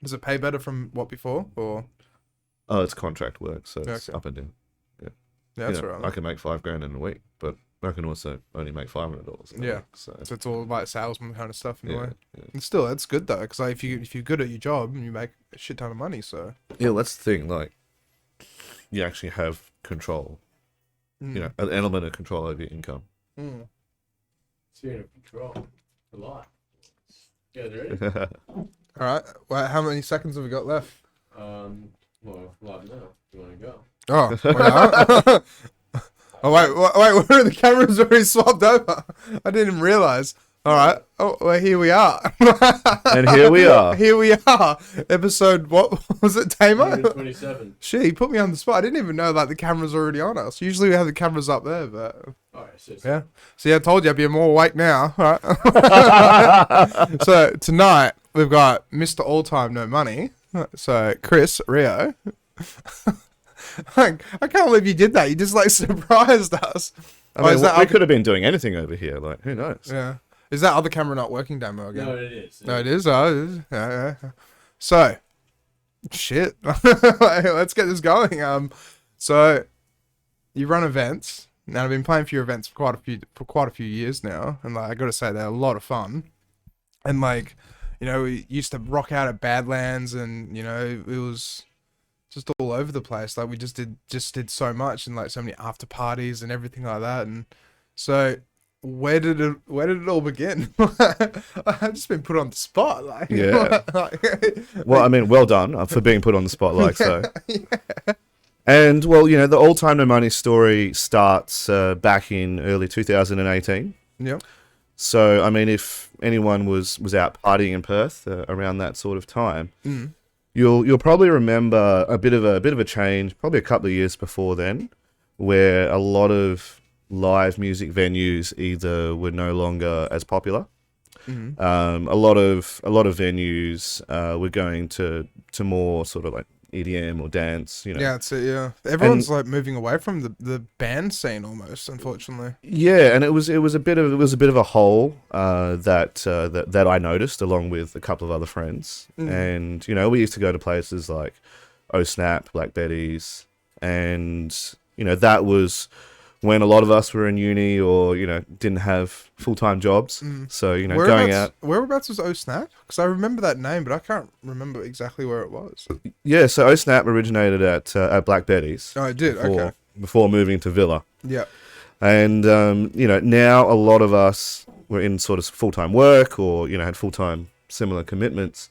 Does it pay better from what before? Or Oh, it's contract work, so it's okay. up and down. Yeah, Yeah, that's all right. I can make $5,000 in a week, but I can also only make $500 in a Yeah. week. So So it's all like salesman kind of stuff in a yeah, way. yeah, And still, that's good though, because like, if you're good at your job, you make a shit ton of money. So yeah. That's the thing. Like, you actually have control. mm. An element of control over your income. Mm. Speaking of control, a lot. Yeah, there is. All right. Well, how many seconds have we got left? Well, live now. You want to go? Oh, well, oh wait, what are the cameras already swapped over? I didn't even realize. All right. Oh, well, here we are. And here we are. Here we are. Episode, what was it, Tamer? 127. Shit, he put me on the spot. I didn't even know like the camera's already on us. Usually we have the cameras up there, but Alright, so yeah. See, I told you I'd be more awake now. All right. So tonight we've got Mr. All Time No Money. So Chris Rio. I can't believe you did that. You just like surprised us. I mean, is that we other- could have been doing anything over here. Like, who knows? Yeah. Is that other camera not working, Damo, again? No, it is. No, it is. Oh, it is. Yeah. So, shit. Let's get this going. So, you run events. Now, I've been playing for your events for quite a few years now, and like I got to say they're a lot of fun. And like, we used to rock out at Badlands, and it was just all over the place. Like we just did so much, and like so many after parties and everything like that. And so, where did it all begin? I've just been put on the spot. Like, Yeah. like, Well, I mean, well done for being put on the spot like so. yeah. And, well, the All Time No Money story starts back in early 2018. Yep. So, I mean, if anyone was out partying in Perth around that sort of time, Mm. you'll probably remember a bit of a change, probably a couple of years before then, where a lot of live music venues either were no longer as popular. Mm-hmm. A lot of venues were going to more sort of like EDM or dance. Yeah, that's it. Yeah, everyone's like moving away from the band scene almost. Unfortunately. Yeah, and it was a bit of a hole that I noticed along with a couple of other friends. And we used to go to places like Oh Snap, Black Betty's, and that was when a lot of us were in uni or didn't have full-time jobs. So going out. Whereabouts was Oh Snap? Because I remember that name, but I can't remember exactly where it was. Yeah, so Oh Snap originated at Black Betty's. Oh, it did. Okay. Before moving to Villa. Yeah. And, now a lot of us were in sort of full-time work or, had full-time similar commitments.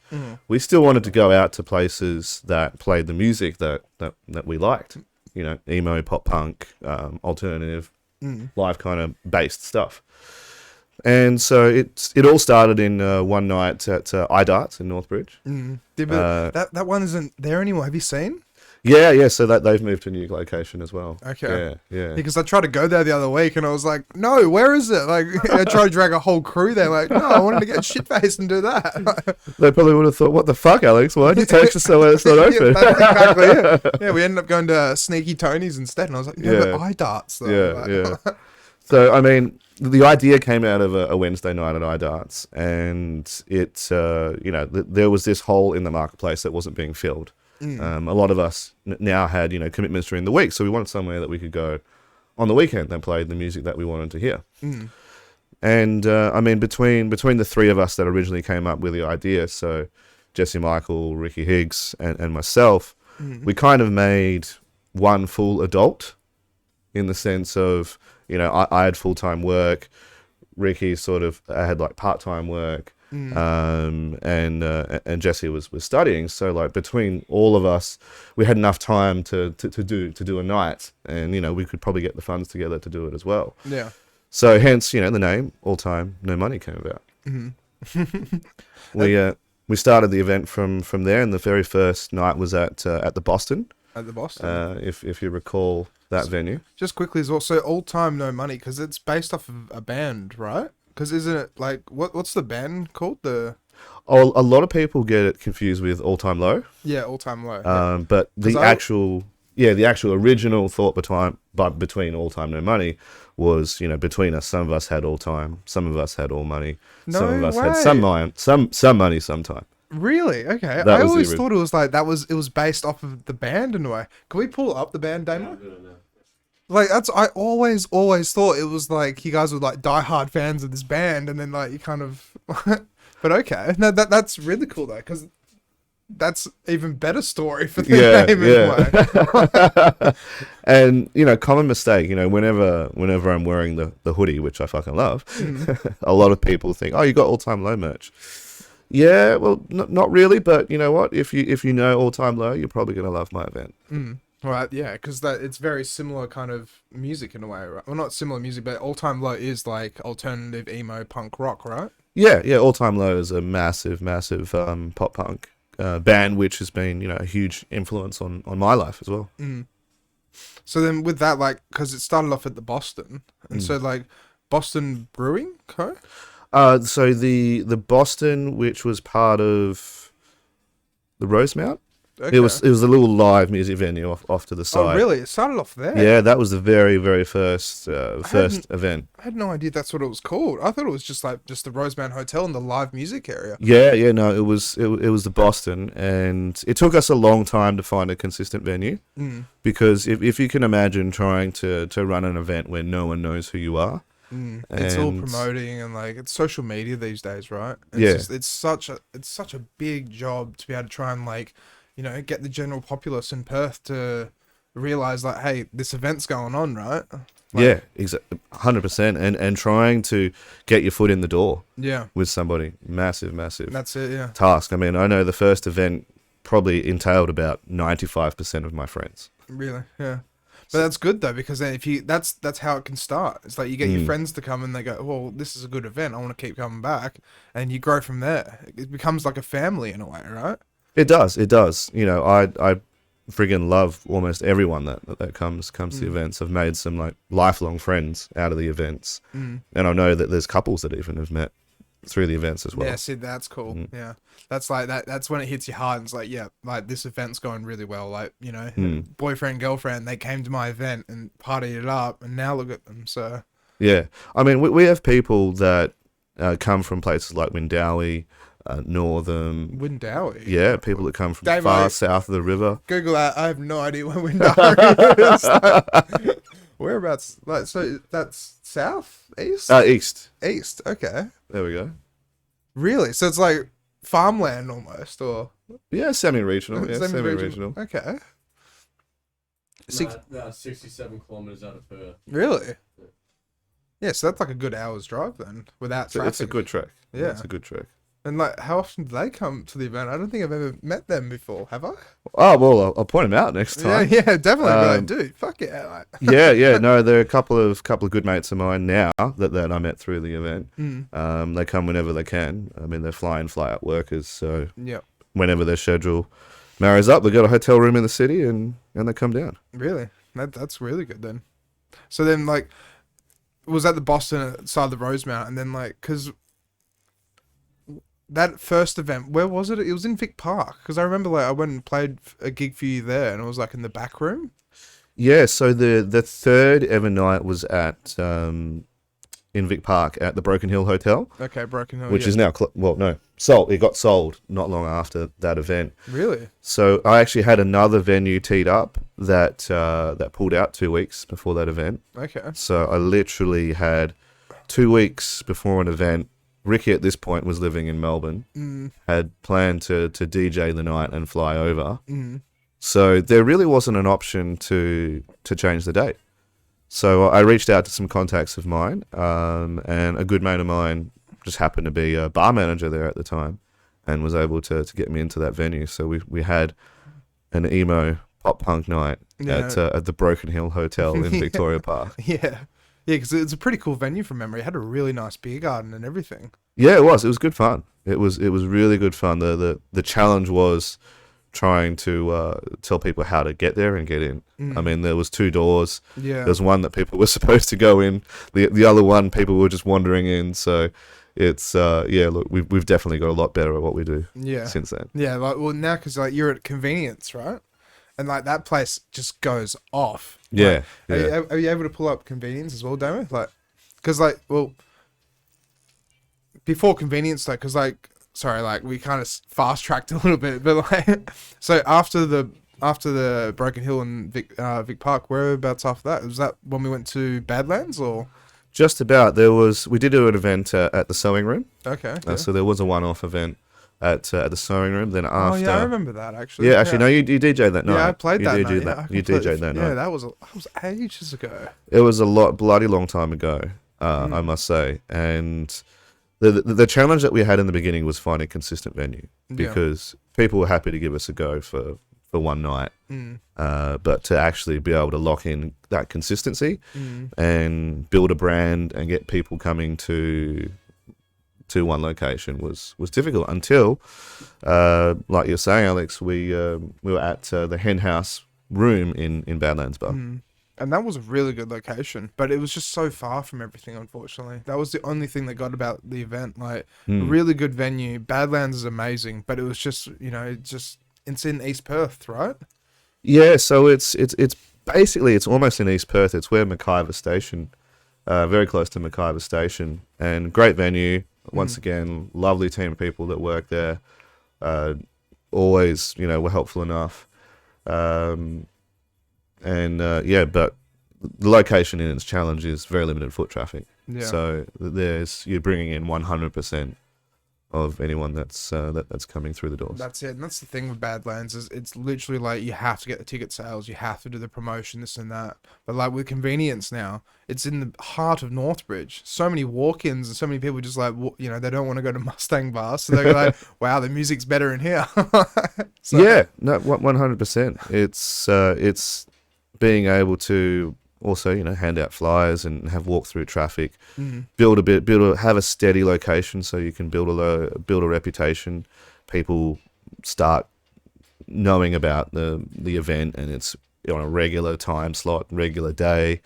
We still wanted to go out to places that played the music that we liked. Emo, pop punk, alternative, live kind of based stuff. And so it all started in one night at iDarts in Northbridge. Yeah, but that one isn't there anymore. Have you seen? Yeah. So that they've moved to a new location as well. Okay. Yeah. Because I tried to go there the other week and I was like, no, where is it? Like, I tried to drag a whole crew there. Like, no, I wanted to get shit-faced and do that. They probably would have thought, what the fuck, Alex? Why'd you take us somewhere that's not open? Yeah, exactly, yeah. Yeah, we ended up going to Sneaky Tony's instead. And I was like, yeah, but iDarts, though. Yeah. So, I mean, the idea came out of a Wednesday night at iDarts. And it, there was this hole in the marketplace that wasn't being filled. A lot of us now had, commitments during the week, so we wanted somewhere that we could go on the weekend that played the music that we wanted to hear. And I mean, between the three of us that originally came up with the idea, so Jesse Michael, Ricky Higgs, and myself, we kind of made one full adult in the sense of, I had full-time work, Ricky sort of had like part-time work. And Jesse was studying, so like between all of us, we had enough time to do a night, and we could probably get the funds together to do it as well. Yeah. So hence the name All Time No Money came about. We started the event from there, and the very first night was at the Boston. At the Boston. If you recall that venue. Just quickly as well, so All Time No Money, because it's based off of a band, right? Because isn't it like what's the band called? A lot of people get it confused with All Time Low. Yeah, All Time Low. But the actual original thought between All Time No Money was, between us, some of us had all time, some of us had all money, some of us had some money sometime. Really? Okay. That I was the always ori- thought it was like it was based off of the band in a way. Can we pull up the band, Yeah, Damon? I'm gonna know. Like I always thought it was like you guys were like diehard fans of this band, and then like you kind of. But okay, no, that's really cool though, because that's even better story for the name in a way. And common mistake. Whenever I'm wearing the hoodie, which I fucking love, a lot of people think, "Oh, you got All Time Low merch." Yeah, well, not really, but you know what? If you know All Time Low, you're probably gonna love my event. Right, yeah, because it's very similar kind of music in a way, right? Well, not similar music, but All Time Low is like alternative emo punk rock, right? Yeah. All Time Low is a massive pop punk band, which has been a huge influence on my life as well. So then with that, like, because it started off at the Boston, and so like Boston Brewing Co. So the Boston, which was part of the Rosemount, Okay. it was a little live music venue off to the side. Oh, really? It started off there. Yeah, that was the very first event. I had no idea that's what it was called. I thought it was just the Rosemount Hotel and the live music area. Yeah, no, it was the Boston, and it took us a long time to find a consistent venue because if you can imagine trying to run an event where no one knows who you are. It's all promoting and like it's social media these days, right? It's such a big job to be able to try and like, get the general populace in Perth to realize like, hey, this event's going on, right? Yeah, 100%, and trying to get your foot in the door. Yeah, with somebody, massive. that's it. Yeah, task. I mean, I know the first event probably entailed about 95% of my friends. really. Yeah. But that's good though, because then that's how it can start. It's like you get your friends to come and they go, well, this is a good event. I want to keep coming back, and you grow from there. It becomes like a family in a way, right? It does. I friggin' love almost everyone that comes to the events. I've made some like lifelong friends out of the events, and I know that there's couples that even have met through the events as well. Yeah, see, that's cool. Yeah, that's like that. That's when it hits your heart. And it's like, yeah, like this event's going really well. Like boyfriend, girlfriend, they came to my event and partied it up, and now look at them. So yeah, I mean, we have people that come from places like Windowie, Northam. Windowie. Yeah, people that come from Damo, far south of the river. Google that. I have no idea where Windowie is. Whereabouts? Like, so that's south, east, East. east. Okay, There we go. really? So it's like farmland almost, or Yeah, semi-regional. Yeah, semi-regional. Okay, No, 67 kilometers out of Perth. really? Yeah, so that's like a good hour's drive then, without traffic. It's a good trek. Yeah. It's a good trek. And like, how often do they come to the event? I don't think I've ever met them before. Have I? Oh, well, I'll point them out next time. Yeah, definitely. But I do. Fuck yeah. Like. yeah. No, there are a couple of good mates of mine now that I met through the event. They come whenever they can. I mean, they're fly out workers, so Yeah. whenever their schedule marries up, they got a hotel room in the city and they come down. Really? That's really good then. So then, like, was at the Boston side of the Rosemount, and then like, because that first event, where was it? It was in Vic Park, because I remember like I went and played a gig for you there, and it was like in the back room. Yeah, so the third ever night was at in Vic Park at the Broken Hill Hotel. Okay, Broken Hill, which is now sold. It got sold not long after that event. Really? So I actually had another venue teed up that pulled out 2 weeks before that event. Okay. So I literally had 2 weeks before an event. Ricky at this point was living in Melbourne. Had planned to DJ the night and fly over. So there really wasn't an option to change the date. So I reached out to some contacts of mine, and a good mate of mine just happened to be a bar manager there at the time, and was able to get me into that venue. So we had an emo pop punk night at the Broken Hill Hotel in Victoria Park. Yeah, because it's a pretty cool venue from memory. It had a really nice beer garden and everything. Yeah, it was. It was good fun. It was really good fun. The challenge was trying to tell people how to get there and get in. I mean, there was 2 doors. Yeah. There's one that people were supposed to go in. The other one, people were just wandering in. So it's look, we've definitely got a lot better at what we do. Since then. Yeah, like now because like you're at Convenience, right? And like that place just goes off. Yeah. Like, are you able to pull up Convenience as well, Damo? Like, because like, well, before Convenience, like, because like sorry, like we kind of fast tracked a little bit, but like, so after the Broken Hill and Vic Park, whereabouts after that? Was that when we went to Badlands or? Just about. We did do an event at the Sewing Room. Okay. Yeah. So there was a one-off event at the Sewing Room. Then after, Oh yeah, I remember that actually. yeah, actually, no, you DJ'd that night. Yeah, I played that night. You DJ'd that night. Yeah, that was ages ago. It was a bloody long time ago, I must say. And the challenge that we had in the beginning was finding a consistent venue because people were happy to give us a go for one night. But to actually be able to lock in that consistency and build a brand and get people coming to one location was difficult until, like you're saying, Alex, we were at the Hen House room in Badlands Bar. And that was a really good location, but it was just so far from everything, unfortunately. That was the only thing that got about the event. Like, a really good venue. Badlands is amazing, but it was just, it's in East Perth, right? Yeah, so it's basically, it's almost in East Perth. It's where McIver Station, very close to McIver Station, and great venue. Once again, lovely team of people that work there. Always, were helpful enough. But the location in its challenge is very limited foot traffic. Yeah. So you're bringing in 100% of anyone that's coming through the doors. That's it, and that's the thing with Badlands is it's literally like you have to get the ticket sales, you have to do the promotion, this and that. But like with convenience now, it's in the heart of Northbridge. So many walk-ins and so many people just like they don't want to go to Mustang Bar, so they're like, wow, the music's better in here. Yeah, no, 100%. It's being able to also, hand out flyers and have walk through traffic, have a steady location so you can build a reputation. People start knowing about the event and it's on a regular time slot, regular day.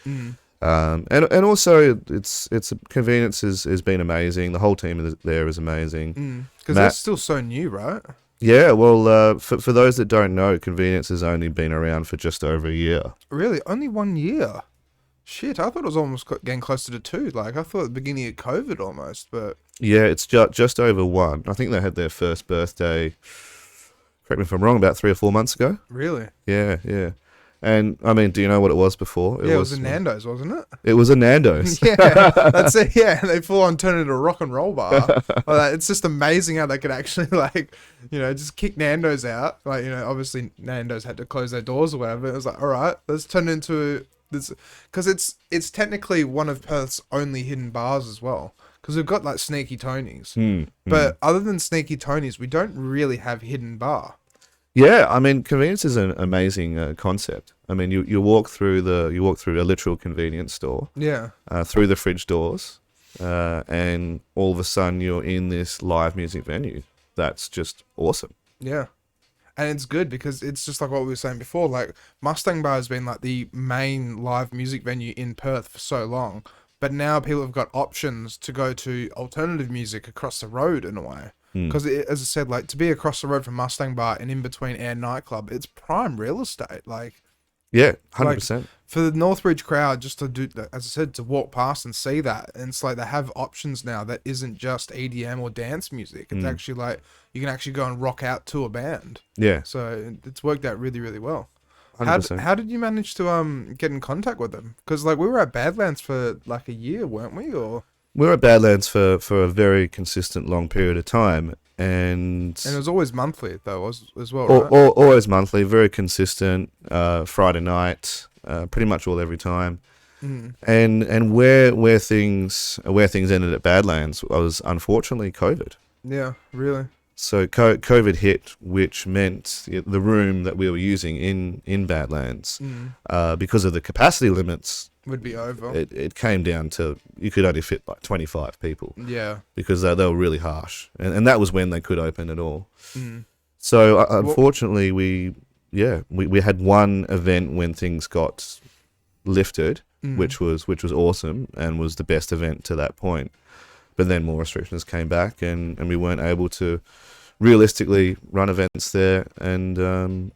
And also it's convenience has been amazing. The whole team there is amazing. Because they're still so new, right? Yeah, well, for those that don't know, convenience has only been around for just over a year. Really? Only 1 year? Shit, I thought it was almost getting closer to 2. Like, I thought at the beginning of COVID almost, but... Yeah, it's just over 1. I think they had their first birthday, correct me if I'm wrong, about 3 or 4 months ago. Really? Yeah. And, I mean, do you know what it was before? It was a Nando's, wasn't it? It was a Nando's. Yeah, that's it. Yeah, they full on turned it into a rock and roll bar. It's just amazing how they could actually, just kick Nando's out. Like, obviously Nando's had to close their doors or whatever. It was like, all right, let's turn it into this. Because it's technically one of Perth's only hidden bars as well. Because we've got, like, Sneaky Tony's. But other than Sneaky Tony's, we don't really have hidden bar. Yeah, I mean, convenience is an amazing concept. I mean, you walk through a literal convenience store. Yeah. Through the fridge doors, and all of a sudden you're in this live music venue. That's just awesome. Yeah, and it's good because it's just like what we were saying before. Like Mustang Bar has been like the main live music venue in Perth for so long, but now people have got options to go to alternative music across the road in a way. Because, as I said, like, to be across the road from Mustang Bar and in between Air Nightclub, it's prime real estate. Like, yeah, 100%. Like, for the Northbridge crowd, just to do, as I said, to walk past and see that, and it's like they have options now that isn't just EDM or dance music. It's actually like you can actually go and rock out to a band. Yeah. So it's worked out really, really well. 100%. How did you manage to get in contact with them? Because like we were at Badlands for like a year, weren't we? Or we were at Badlands for a very consistent long period of time, and it was always monthly though, as well, right? Always monthly, very consistent. Friday night, pretty much every time. And where things ended at Badlands was unfortunately COVID. Yeah, really. So COVID hit, which meant the room that we were using in Badlands, because of the capacity limits, would be over. It came down to you could only fit like 25 people. Yeah. Because they were really harsh, and that was when they could open at all. So unfortunately, we had one event when things got lifted, which was awesome and was the best event to that point. But then more restrictions came back, and we weren't able to realistically run events there, and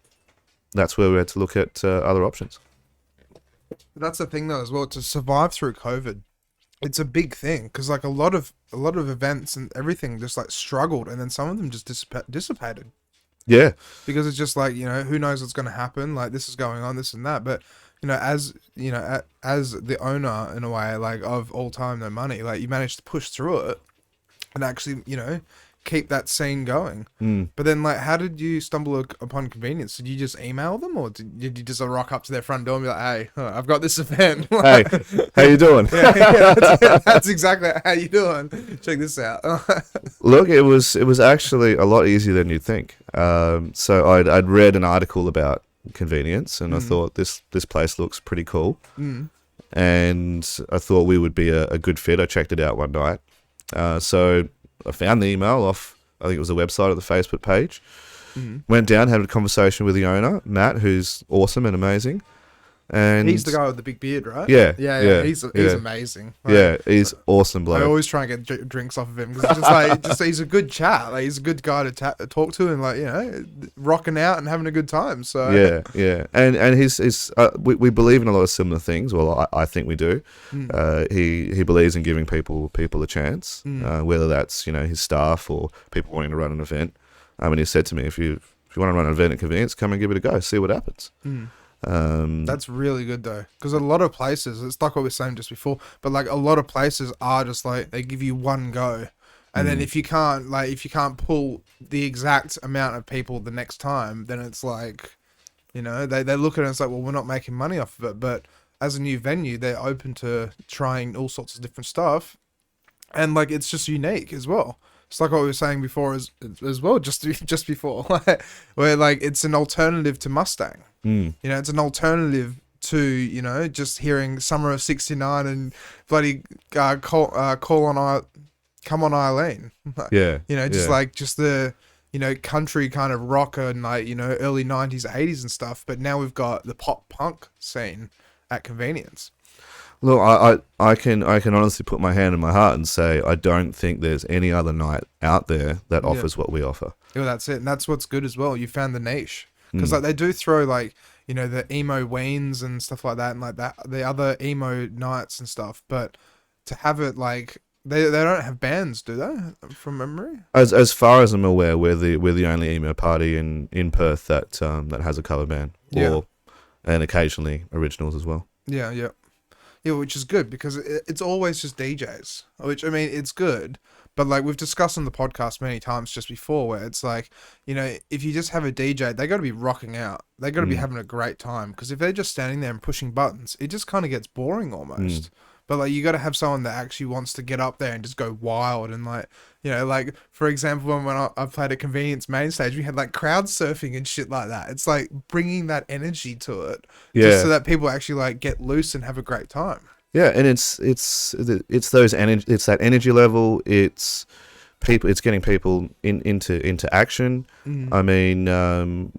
that's where we had to look at other options. That's the thing though as well, to survive through COVID, it's a big thing because like a lot of events and everything just like struggled, and then some of them just dissipated Yeah. because it's just like, you know, who knows what's going to happen, like this is going on, this and that. But you know, as you know, as the owner in a way, like of All Time No Money, like you managed to push through it and actually, you know, keep that scene going. But then, like, how did you stumble upon Convenience? Did you just email them, or did you just rock up to their front door and be like, "Hey, I've got this event. Hey, how you doing? That's exactly how you doing. Check this out." Look, it was actually a lot easier than you'd think. So I'd read an article about Convenience, and I thought this place looks pretty cool, and I thought we would be a good fit. I checked it out one night. So I found the email off, I think it was the website or the Facebook page. Went down, had a conversation with the owner, Matt, who's awesome and amazing. And he's the guy with the big beard, right? Yeah, yeah. yeah, He's yeah. amazing. Like, Yeah, he's awesome bloke. I always try and get drinks off of him because just like he's a good chat. Like he's a good guy to talk to, and like, you know, rocking out and having a good time. So yeah, and he's we believe in a lot of similar things. Well, I think we do. He believes in giving people a chance, whether that's, you know, his staff or people wanting to run an event. And he said to me, if you want to run an event at Convenience, come and give it a go, see what happens. That's really good though, because a lot of places, it's like what we were saying just before, but like a lot of places are just like they give you one go, and then if you can't pull the exact amount of people the next time, then it's like, you know, they look at it and it's like, well, we're not making money off of it. But as a new venue, they're open to trying all sorts of different stuff, and like it's just unique as well. It's like what we were saying before as well, just before, where like it's an alternative to Mustang. You know, it's an alternative to, you know, just hearing Summer of '69 and bloody come on Eileen. Yeah, You know, just yeah. like just the, you know, country kind of rock and like, you know, early '90s, '80s and stuff. But now we've got the pop punk scene at Convenience. Look, I can honestly put my hand in my heart and say I don't think there's any other night out there that offers what we offer. Yeah, that's it, and that's what's good as well. You found the niche, because like they do throw like, you know, the emo weens and stuff like that, and like that the other emo nights and stuff. But to have it like they don't have bands, do they? From memory, As far as I'm aware, we're the only emo party in Perth that has a cover band, and occasionally originals as well. yeah, which is good because it's always just DJs. Which, I mean, it's good. But like we've discussed on the podcast many times just before, where it's like, you know, if you just have a DJ, they got to be rocking out. They got to be having a great time. Because if they're just standing there and pushing buttons, it just kind of gets boring almost. But like you got to have someone that actually wants to get up there and just go wild. And like, you know, like for example, when I played at Convenience main stage, we had like crowd surfing and shit like that. It's like bringing that energy to it, just so that people actually like get loose and have a great time. Yeah, and it's those it's that energy level. It's people. It's getting people into action. I mean,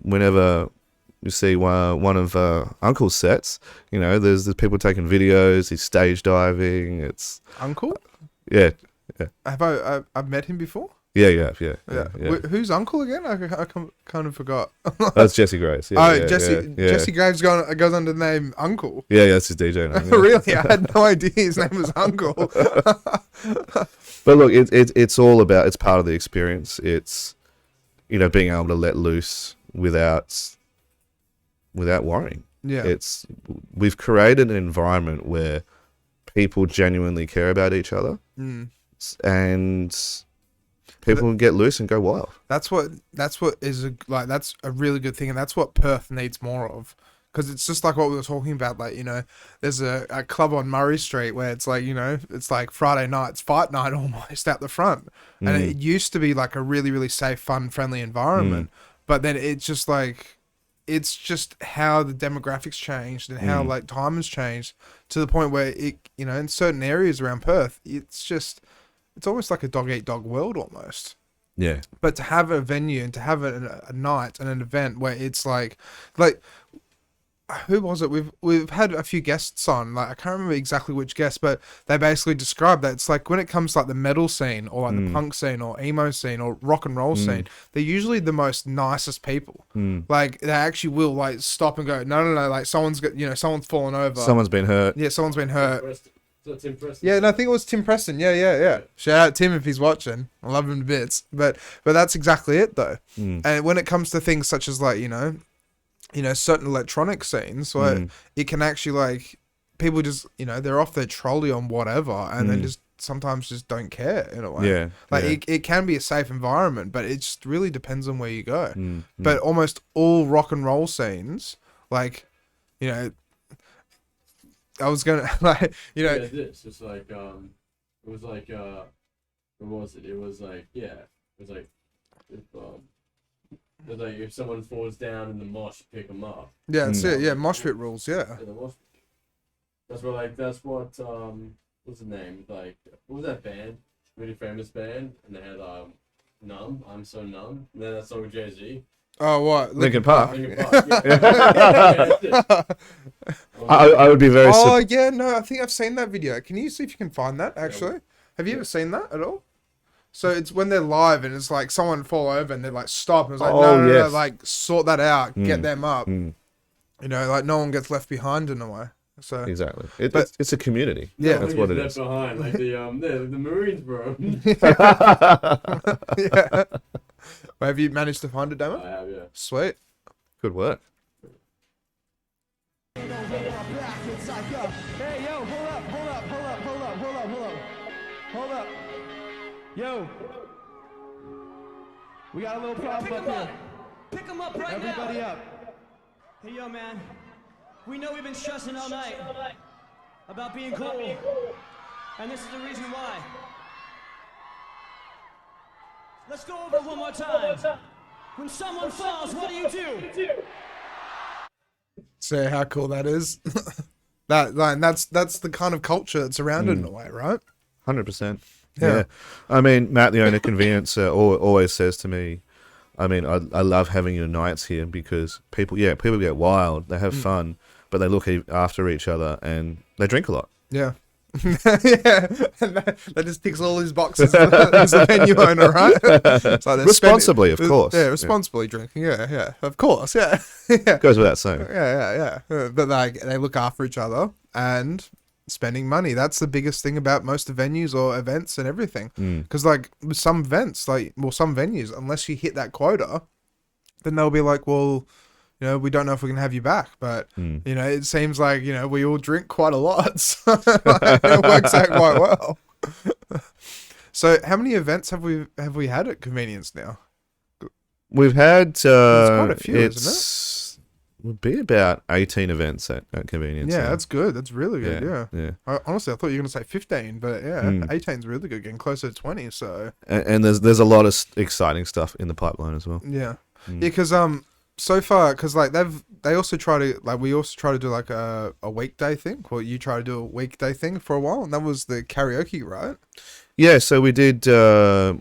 whenever you see one of Uncle's sets, you know, there's people taking videos. He's stage diving. It's Uncle. Yeah. Have I've met him before? Yeah. Who's Uncle again? I kind of forgot. That's Jesse Graves. Jesse Graves goes under the name Uncle. Yeah, that's his DJ name. Really? I had no idea his name was Uncle. But look, it's all about, it's part of the experience. It's, you know, being able to let loose without worrying. Yeah. We've created an environment where people genuinely care about each other, and people can get loose and go wild. That's a really good thing, and that's what Perth needs more of. Because it's just like what we were talking about, like, you know, there's a club on Murray Street where it's like, you know, it's like Friday nights, fight night almost out the front. And it used to be like a really, really safe, fun, friendly environment. But then it's just like, it's just how the demographics changed and how like time has changed to the point where it, you know, in certain areas around Perth, it's almost like a dog-eat-dog world almost. Yeah. But to have a venue and to have a night and an event where it's like who was it? We've had a few guests on, like I can't remember exactly which guest, but they basically described that it's like when it comes to like the metal scene or like the punk scene or emo scene or rock and roll scene, they're usually the most nicest people. Like they actually will like stop and go, no, like someone's fallen over. Someone's been hurt. Yeah, someone's been hurt. that Tim Preston? Yeah, and I think it was Tim Preston. Yeah. Shout out Tim if he's watching. I love him to bits. But that's exactly it though. And when it comes to things such as like, certain electronic scenes, like it can actually like people just, they're off their trolley on whatever and then just sometimes just don't care in a way. Yeah. Like it can be a safe environment, but it just really depends on where you go. But almost all rock and roll scenes, like, I was gonna like, Yeah, this. It's like it was like what was it? It was like it was like if someone falls down in the mosh, pick them up. Yeah, that's it. Yeah, mosh pit rules. Yeah. Yeah, the mosh pit. That's what what's the name? Like, what was that band? Really famous band, and they had Numb. I'm So Numb. And then that song with Jay-Z. Oh, what? Linkin Park. Linkin Park. Yeah. I would be very. Oh yeah, no, I think I've seen that video. Can you see if you can find that actually? Have you ever seen that at all? So it's when they're live and it's like someone fall over and they're like stop and it's like no, like sort that out, get them up. Like no one gets left behind in a way. So exactly, it's a community. Yeah, that's what it is. Left behind, like the Marines, bro. Yeah. Well, have you managed to find it, Damon? I have, yeah. Sweet. Good work. Hey, yo, hold up. Yo. We got a little problem up here. Pick him up right now. Everybody up. Hey, yo, man. We know we've been stressing all night about being cool. And this is the reason why. Let's go over it one more time. When someone falls, what do? See how cool that is. That's the kind of culture that's around it in a way, right? 100%. Yeah. Yeah. I mean, Matt, the owner of convenience, always says to me, I mean, I love having your nights here because people get wild, they have fun, but they look after each other and they drink a lot. Yeah. Yeah, and that just ticks all his boxes as a venue owner, right? It's like Responsibly, of course. Yeah, responsibly drinking. Yeah, of course. Yeah, yeah. Goes without saying. Yeah. But like they look after each other and spending money. That's the biggest thing about most venues or events and everything. Because like with some events, some venues, unless you hit that quota, then they'll be like, well, we don't know if we can have you back, but it seems like we all drink quite a lot, so it works out quite well. So, how many events have we had at Convenience now? We've had It's quite a few, isn't it? Would be about 18 events at Convenience. Yeah, now. that's good. That's really good. Yeah. Honestly, I thought you were going to say 15, but 18 is really good. Getting closer to 20. So. And there's a lot of exciting stuff in the pipeline as well. Yeah, because so far, because like we also try to do like a weekday thing. Well, you try to do a weekday thing for a while, and that was the karaoke, right? Yeah, so we did did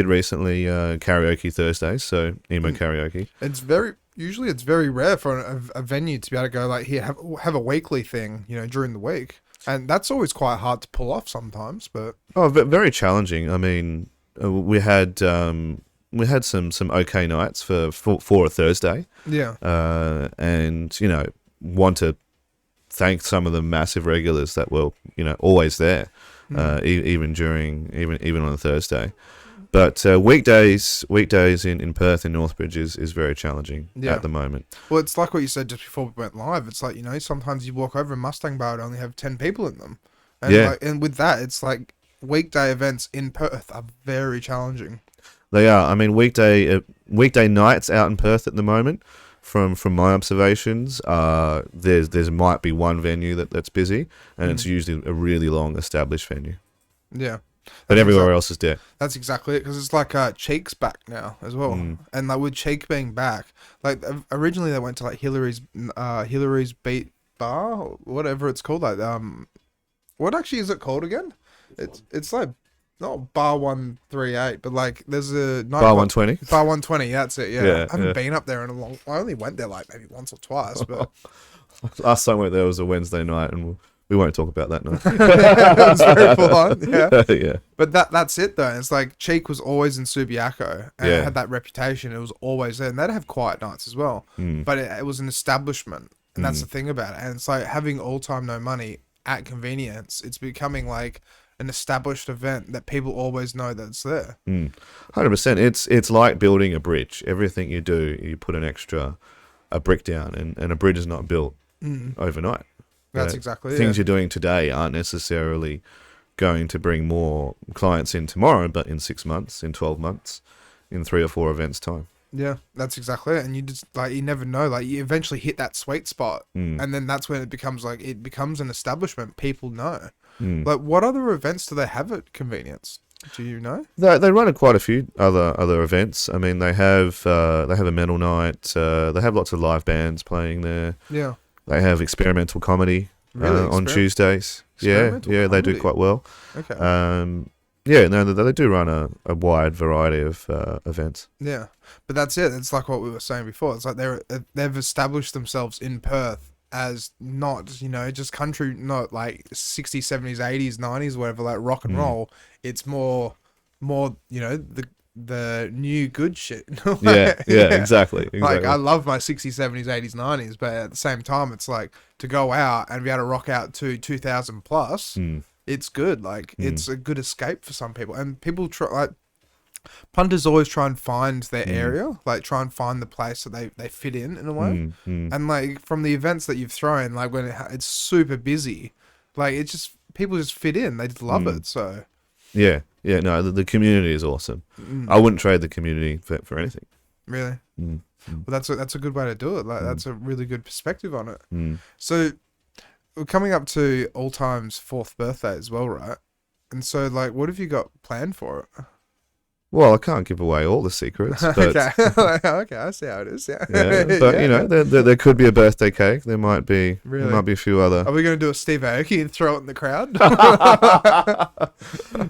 recently karaoke Thursdays, so emo karaoke. It's very rare for a venue to be able to go like here have a weekly thing, during the week, and that's always quite hard to pull off sometimes. But very challenging. I mean, we had some okay nights for a Thursday. Yeah. And want to thank some of the massive regulars that were always there, even on a Thursday. But weekdays in Perth in Northbridge is very challenging at the moment. Well, it's like what you said just before we went live. It's like sometimes you walk over a Mustang bar and only have 10 people in them, and and with that, it's like weekday events in Perth are very challenging. They are. I mean, weekday nights out in Perth at the moment, from my observations, there might be one venue that's busy, and it's usually a really long established venue. Yeah. But everywhere else is dead. That's exactly it, because it's like Cheek's back now as well, and like with Cheek being back, like originally they went to like Hillary's Beat Bar, or whatever it's called. Like what actually is it called again? It's like. Not Bar 138, but like there's a Bar 120. Bar 120, that's it. Yeah, I haven't yeah. been up there in a long. I only went there like maybe once or twice, but last time I went there was a Wednesday night, and we won't talk about that night. it was very full on. Yeah, yeah. But that's it though. It's like Cheek was always in Subiaco and it had that reputation. It was always there, and they'd have quiet nights as well. But it was an establishment, and that's the thing about it. And it's like having All Time No Money at convenience. It's becoming like an established event that people always know that it's there. 100%. It's like building a bridge. Everything you do, you put a brick down, and a bridge is not built overnight. That's exactly it. Things you're doing today aren't necessarily going to bring more clients in tomorrow, but in 6 months, in 12 months, in 3 or 4 events time. Yeah, that's exactly it. And you just like, you never know, like you eventually hit that sweet spot, and then that's when it becomes an establishment. People know. Like, what other events do they have at convenience? Do you know? They run quite a few other events. I mean, they have a metal night. They have lots of live bands playing there. Yeah. They have experimental comedy on Tuesdays. Yeah, they do quite well. Okay. They do run a wide variety of events. Yeah, but that's it. It's like what we were saying before. It's like they've established themselves in Perth as not, just country, not like 60s, 70s, 80s, 90s, whatever, like rock and roll. It's more, the new good shit. Exactly. Like, I love my 60s, 70s, 80s, 90s, but at the same time, it's like to go out and be able to rock out to 2000 plus. It's good. Like, it's a good escape for some people, and people try, like, punters always try and find their area, like try and find the place that they fit in a way. And like, from the events that you've thrown, like when it's super busy, like it's just, people just fit in. They just love it. So no, the community is awesome. I wouldn't trade the community for anything. Really. Well, that's a good way to do it. Like, that's a really good perspective on it. So we're coming up to All Time's 4th birthday as well, right? And so, like, what have you got planned for it? Well, I can't give away all the secrets, but okay, I see how it is. Yeah, but there could be a birthday cake. There might be a few other. Are we going to do a Steve Aoki and throw it in the crowd?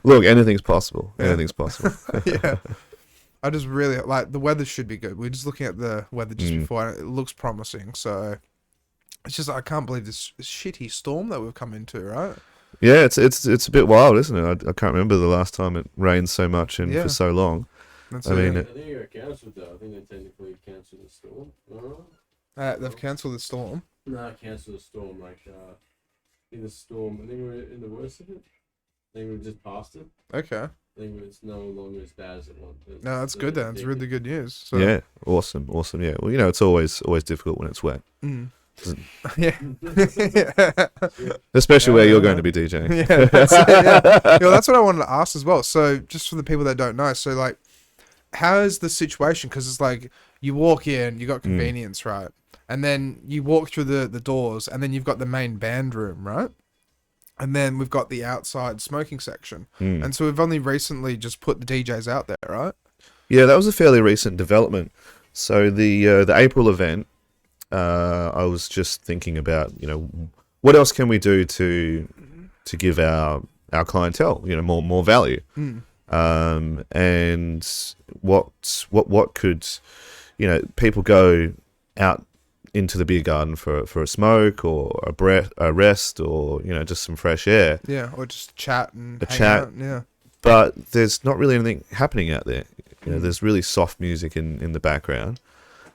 Look, anything's possible. Anything's possible. Yeah, I just really like, the weather should be good. We're just looking at the weather just before, and it looks promising. So it's just, I can't believe this shitty storm that we've come into, right? Yeah, it's a bit wild, isn't it? I can't remember the last time it rained so much and for so long. I think it got cancelled though. I think they technically cancelled the storm. They've cancelled the storm. No, cancelled the storm. Like, in the storm, I think we're in the worst of it. I think we've just passed it. Okay. I think it's no longer as bad as it was. No, that's good then. It's really good news. So. Yeah, awesome. Yeah, well, it's always difficult when it's wet. Yeah. Especially where you're going to be DJing. Yeah, that's it, yeah. That's what I wanted to ask as well. So, just for the people that don't know, so like, how is the situation? Because it's like, you walk in, you got convenience, right? And then you walk through the doors, and then you've got the main band room, right? And then we've got the outside smoking section. And so we've only recently just put the DJs out there, right? Yeah, that was a fairly recent development. So the April event, I was just thinking about, what else can we do to give our clientele, more value, and what could, people go out into the beer garden for a smoke or a rest or just some fresh air, or just chat and hang chat out, yeah. But there's not really anything happening out there. There's really soft music in the background,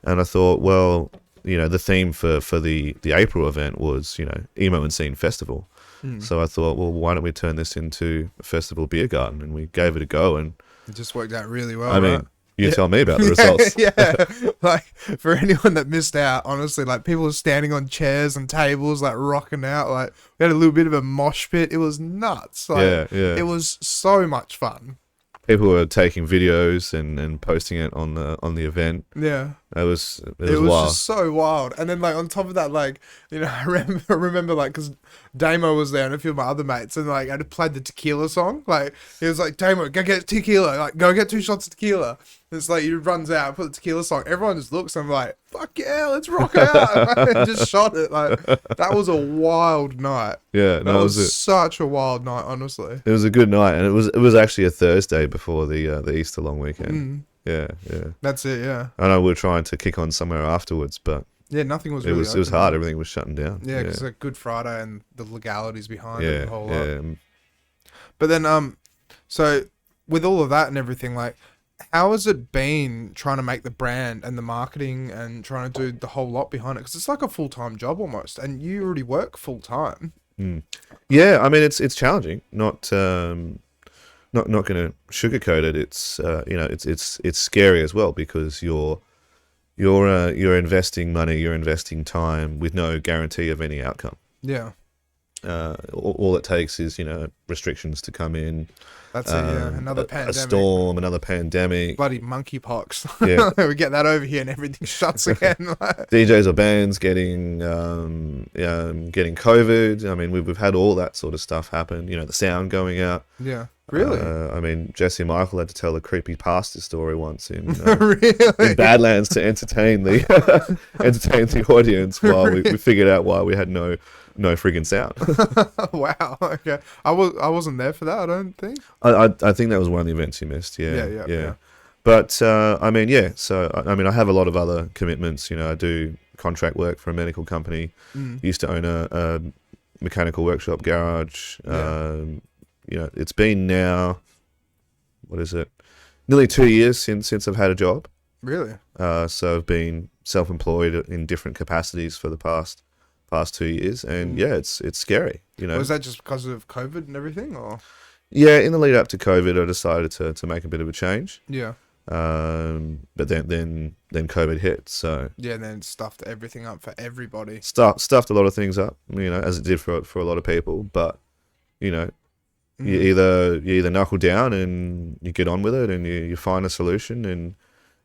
and I thought, well, the theme for the April event was, Emo and Scene Festival. So I thought, well, why don't we turn this into a festival beer garden? And we gave it a go, and it just worked out really well. I mean, you tell me about the results. Yeah, like, for anyone that missed out, honestly, like, people were standing on chairs and tables, like, rocking out. Like, we had a little bit of a mosh pit. It was nuts. Like, it was so much fun. People were taking videos and posting it on the event. Yeah. It was wild. Just so wild. And then, like, on top of that, like, I remember like, because Damo was there and a few of my other mates, and like, I had played the tequila song. Like, he was like, Damo, go get tequila. Like, go get 2 shots of tequila. And it's like, he runs out, put the tequila song. Everyone just looks, and I'm like, fuck yeah, let's rock out. And just shot it. Like, that was a wild night. Yeah, no, it was such a wild night, honestly. It was a good night, and it was actually a Thursday before the Easter long weekend. Yeah. That's it, yeah. I know we were trying to kick on somewhere afterwards, but yeah, nothing was. It was hard. Everything was shutting down. Yeah, because like Good Friday and the legalities behind it, the whole lot. Yeah. But then, so with all of that and everything, like, how has it been trying to make the brand and the marketing and trying to do the whole lot behind it? Because it's like a full-time job almost, and you already work full-time. Yeah, I mean it's challenging. Not going to sugarcoat it. It's it's scary as well because you're investing money, you're investing time with no guarantee of any outcome. Yeah. All it takes is restrictions to come in. That's it. Yeah. Another a pandemic. storm, another pandemic. Bloody monkeypox. Yeah. We get that over here and everything shuts again. DJs or bands getting COVID. I mean, we've had all that sort of stuff happen. The sound going out. Yeah. Really? I mean, Jesse Michael had to tell a creepy pasta story once in Really? in Badlands to entertain the audience while we figured out why we had no friggin' sound. Wow. Okay. I wasn't there for that. I don't think. I think that was one of the events you missed. Yeah. But I mean, yeah. So I mean, I have a lot of other commitments. I do contract work for a medical company. Used to own a mechanical workshop garage. It's been now, what is it? Nearly 2 years since I've had a job. Really? So I've been self-employed in different capacities for the past 2 years, and yeah, it's scary. Was that just because of COVID and everything, or? Yeah, in the lead up to COVID, I decided to make a bit of a change. Yeah. But then COVID hit, so yeah, and then it stuffed everything up for everybody. Stuffed a lot of things up, as it did for a lot of people. But you either knuckle down and you get on with it, and you find a solution, and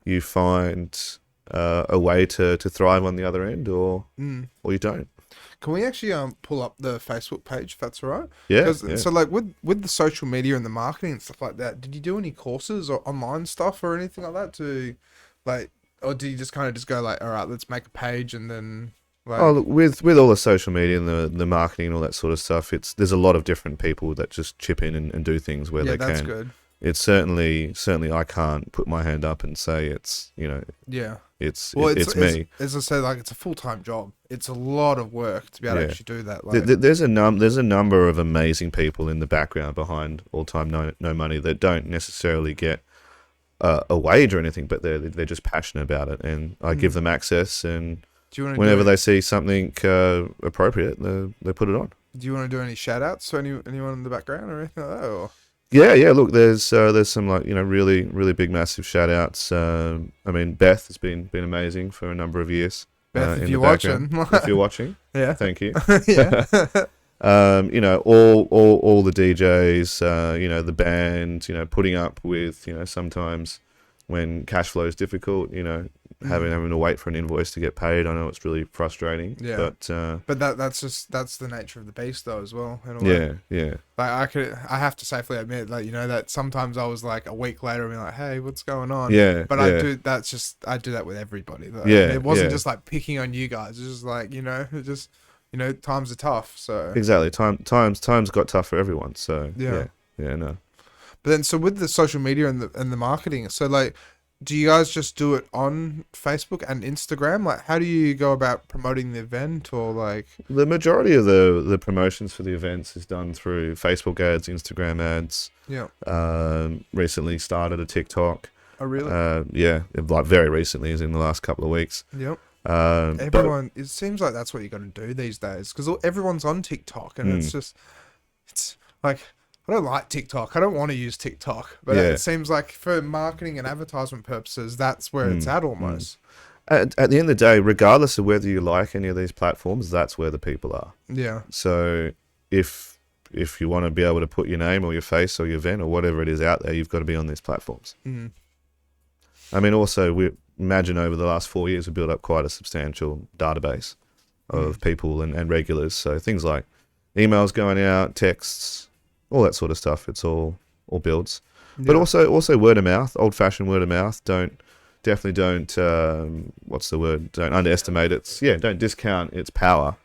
you find a way to thrive on the other end, or you don't. Can we actually pull up the Facebook page if that's all right? Yeah. So like with the social media and the marketing and stuff like that, did you do any courses or online stuff or anything like that to like, or do you just kind of just go like, all right, let's make a page and then like... Oh, look, with all the social media and the marketing and all that sort of stuff, there's a lot of different people that just chip in and do things where they can. Yeah, that's good. It's certainly I can't put my hand up and say it's yeah. It's me. As I said, like it's a full-time job. It's a lot of work to be able to actually do that. Like, there's a number of amazing people in the background behind All Time No Money that don't necessarily get a wage or anything, but they're just passionate about it, and I give them access, and whenever they see something appropriate, they put it on. Do you want to do any shout-outs to anyone in the background or anything like that? Or? Yeah. Look, there's some like really really big massive shout outs. I mean, Beth has been amazing for a number of years. Beth, if you're watching, yeah, thank you. Yeah. All the DJs, the band, putting up with sometimes when cash flow is difficult, having to wait for an invoice to get paid. I know it's really frustrating. Yeah. But that's the nature of the beast though as well. In a way. Yeah. Like I have to safely admit, like that sometimes I was like a week later and be like, hey, what's going on? Yeah. But I do that with everybody. Though. Yeah. It wasn't just like picking on you guys. It's just like times are tough. So exactly, times got tough for everyone. So yeah, no. But then, so with the social media and the marketing, so like, do you guys just do it on Facebook and Instagram? Like, how do you go about promoting the event, or like? The majority of the promotions for the events is done through Facebook ads, Instagram ads. Yeah. Recently started a TikTok. Oh, really? Yeah, like very recently, as in the last couple of weeks. Yep. Everyone, it seems like that's what you got to do these days, because everyone's on TikTok, and it's like, I don't like TikTok. I don't want to use TikTok, but it seems like for marketing and advertisement purposes, that's where it's at almost. At the end of the day, regardless of whether you like any of these platforms, that's where the people are. Yeah. So if you want to be able to put your name or your face or your event or whatever it is out there, you've got to be on these platforms. Mm. I mean, also, we imagine over the last 4 years, we built up quite a substantial database of people and regulars. So things like emails going out, texts, all that sort of stuff. It's all builds, but also word of mouth, old fashioned word of mouth. Definitely don't what's the word? Don't underestimate its. Yeah, don't discount its power.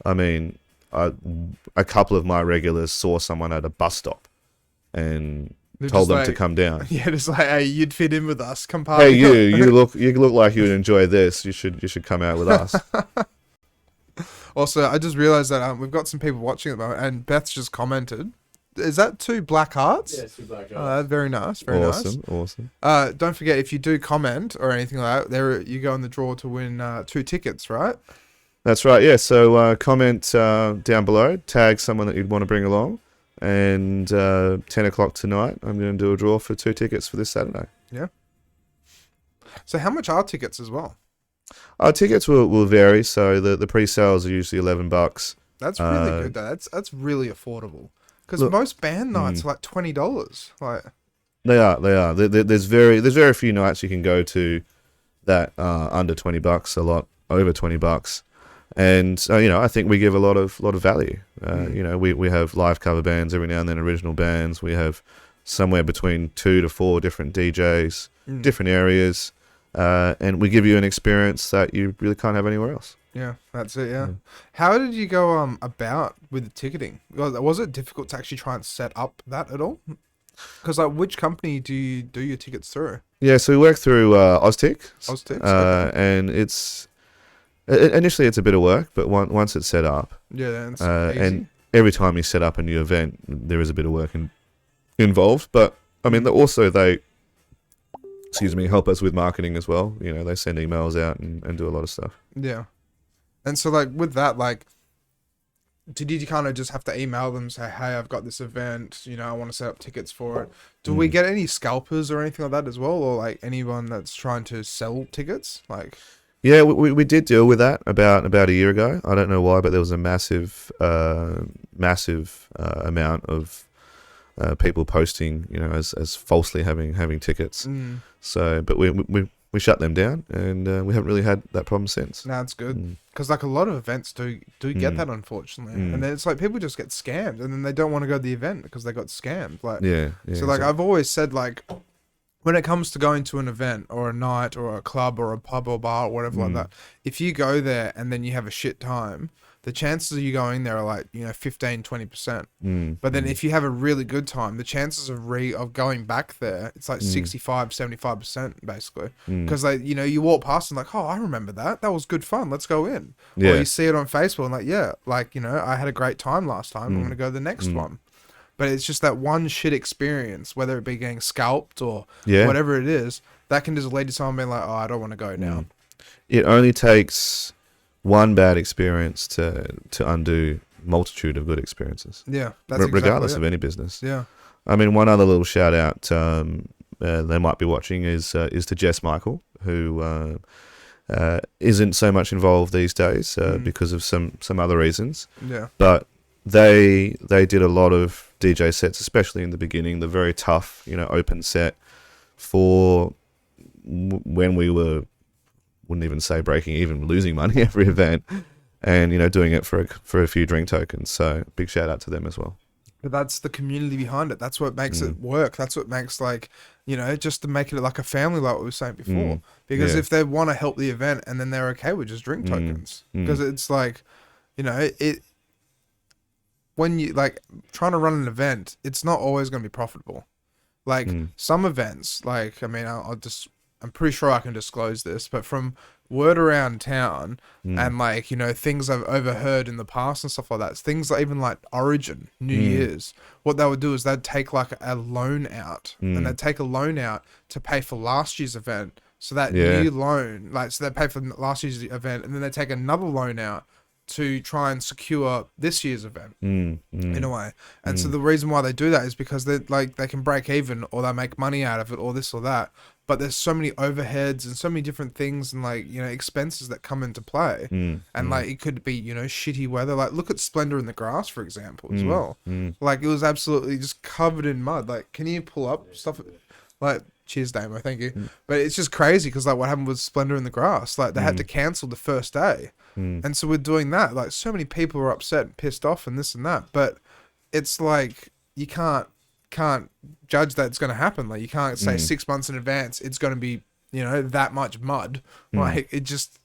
I mean, a couple of my regulars saw someone at a bus stop and told them to come down. Yeah, just like, hey, you'd fit in with us. Come party. Hey, you look like you would enjoy this. You should come out with us. Also, I just realized that we've got some people watching at the moment, and Beth's just commented. Is that 2 black hearts? Yeah, 2 black hearts. Very nice. Very nice. Awesome. Don't forget, if you do comment or anything like that, you go in the draw to win 2 tickets, right? That's right. Yeah. So comment down below, tag someone that you'd want to bring along, and 10 o'clock tonight, I'm going to do a draw for 2 tickets for this Saturday. Yeah. So how much are tickets as well? Our tickets will vary. So the pre-sales are usually $11. That's really good though. That's really affordable. Because Look, most band nights are like $20. Like They are. There's very few nights you can go to that are under $20. A lot over $20. And I think we give a lot of value. We have live cover bands every now and then, original bands. We have somewhere between 2 to 4 different DJs, different areas, and we give you an experience that you really can't have anywhere else. yeah, that's it. Yeah. How did you go about with the ticketing? Was it difficult to actually try and set up that at all? Because like, which company do you do your tickets through? Yeah, so we work through Oztix. Oztix, okay. And initially it's a bit of work, but once it's set up, Yeah, it's easy. and every time you set up a new event, there is a bit of work involved. But I mean, they help us with marketing as well. They send emails out and do a lot of stuff. Yeah. And so like with that, like, did you kind of just have to email them, say, hey, I've got this event, I want to set up tickets for it. Do we get any scalpers or anything like that as well? Or like anyone that's trying to sell tickets? Like, Yeah, we did deal with that about a year ago. I don't know why, but there was a massive amount of people posting, as falsely having tickets. So, but we shut them down, and we haven't really had that problem since. no, it's good. Because like a lot of events do get that, unfortunately. And then it's like people just get scammed, and then they don't want to go to the event because they got scammed. Like, Yeah. so like I've always said, like, when it comes to going to an event or a night or a club or a pub or bar or whatever like that, if you go there and then you have a shit time, the chances of you going there are like, 15, 20%. But then if you have a really good time, the chances of going back there, it's like 65, 75% basically. Because you walk past and like, oh, I remember that. That was good fun. Let's go in. Yeah. Or you see it on Facebook and like, I had a great time last time. I'm going to go to the next one. But it's just that one shit experience, whether it be getting scalped or whatever it is, that can just lead to someone being like, oh, I don't want to go now. It only takes one bad experience to undo multitude of good experiences. Yeah, that's regardless exactly of any business. Yeah. I mean, one other little shout out they might be watching is to Jess Michael, who isn't so much involved these days because of some other reasons. Yeah. But they did a lot of DJ sets, especially in the beginning, the very tough, open set for when we wouldn't even say breaking even, losing money every event, and doing it for a few drink tokens. So big shout out to them as well. But that's the community behind it. That's what makes it work. That's what makes just to make it like a family, like what we were saying before. Because if they want to help the event and then they're okay with just drink tokens, because it's like, when you like trying to run an event, it's not always going to be profitable. Like some events, like, I mean, I'm pretty sure I can disclose this, but from word around town and like, things I've overheard in the past and stuff like that, things like even like Origin, New Year's, what they would do is they'd take like a loan out and they'd take a loan out to pay for last year's event. So that new loan, so they pay for last year's event and then they take another loan out to try and secure this year's event in a way. And so the reason why they do that is because they can break even or they make money out of it or this or that. But there's so many overheads and so many different things and expenses that come into play. And it could be, shitty weather. Like look at Splendor in the Grass, for example, as well. Like it was absolutely just covered in mud. Like, can you pull up stuff? Like, cheers, Damo, thank you. But it's just crazy because like what happened with Splendor in the Grass, like they had to cancel the first day. And so we're doing that. Like so many people are upset and pissed off and this and that. But it's like you can't judge that it's going to happen. Like you can't say 6 months in advance it's going to be that much mud. Like it just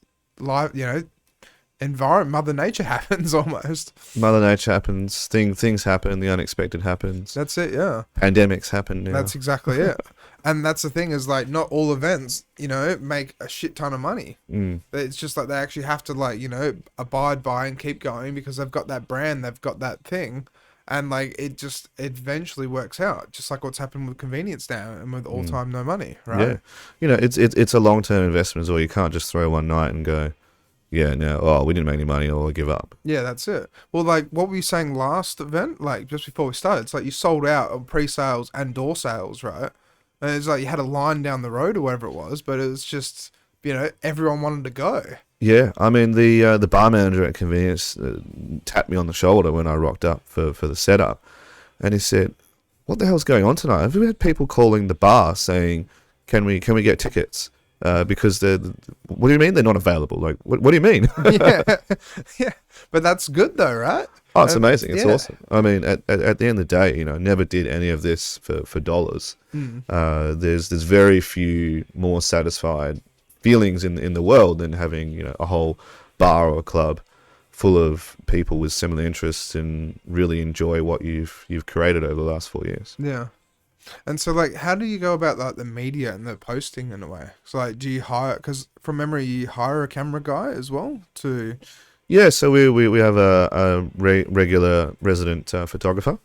environment, Mother Nature happens almost. Mother Nature happens. Things happen. The unexpected happens. That's it. Yeah. Pandemics happen. Now. That's exactly it. And that's the thing is like not all events make a shit ton of money. It's just like they actually have to abide by and keep going because they've got that brand, they've got that thing. And like it eventually works out, just like what's happened with convenience now and with all time no money, right? Yeah, it's a long term investment as well. You can't just throw one night and go, yeah, now, oh, we didn't make any money, or we give up. Yeah, that's it. Well, like, what were you saying last event? Like, just before we started, it's like you sold out of pre-sales and door sales, right? And it's like you had a line down the road or whatever it was, but it was just, everyone wanted to go. Yeah, I mean, the bar manager at Convenience tapped me on the shoulder when I rocked up for the setup, and he said, "What the hell's going on tonight? Have we had people calling the bar saying, can we get tickets? Because what do you mean they're not available? Like, what do you mean?" Yeah, yeah, but that's good though, right? Oh, it's amazing. It's yeah. awesome. I mean, at the end of the day, never did any of this for dollars. There's very few more satisfied feelings in the world than having, a whole bar or a club full of people with similar interests and really enjoy what you've created over the last 4 years. Yeah. And so, like, how do you go about, like, the media and the posting in a way? So, like, do you hire, because from memory, you hire a camera guy as well to... Yeah, so we have a regular resident photographer,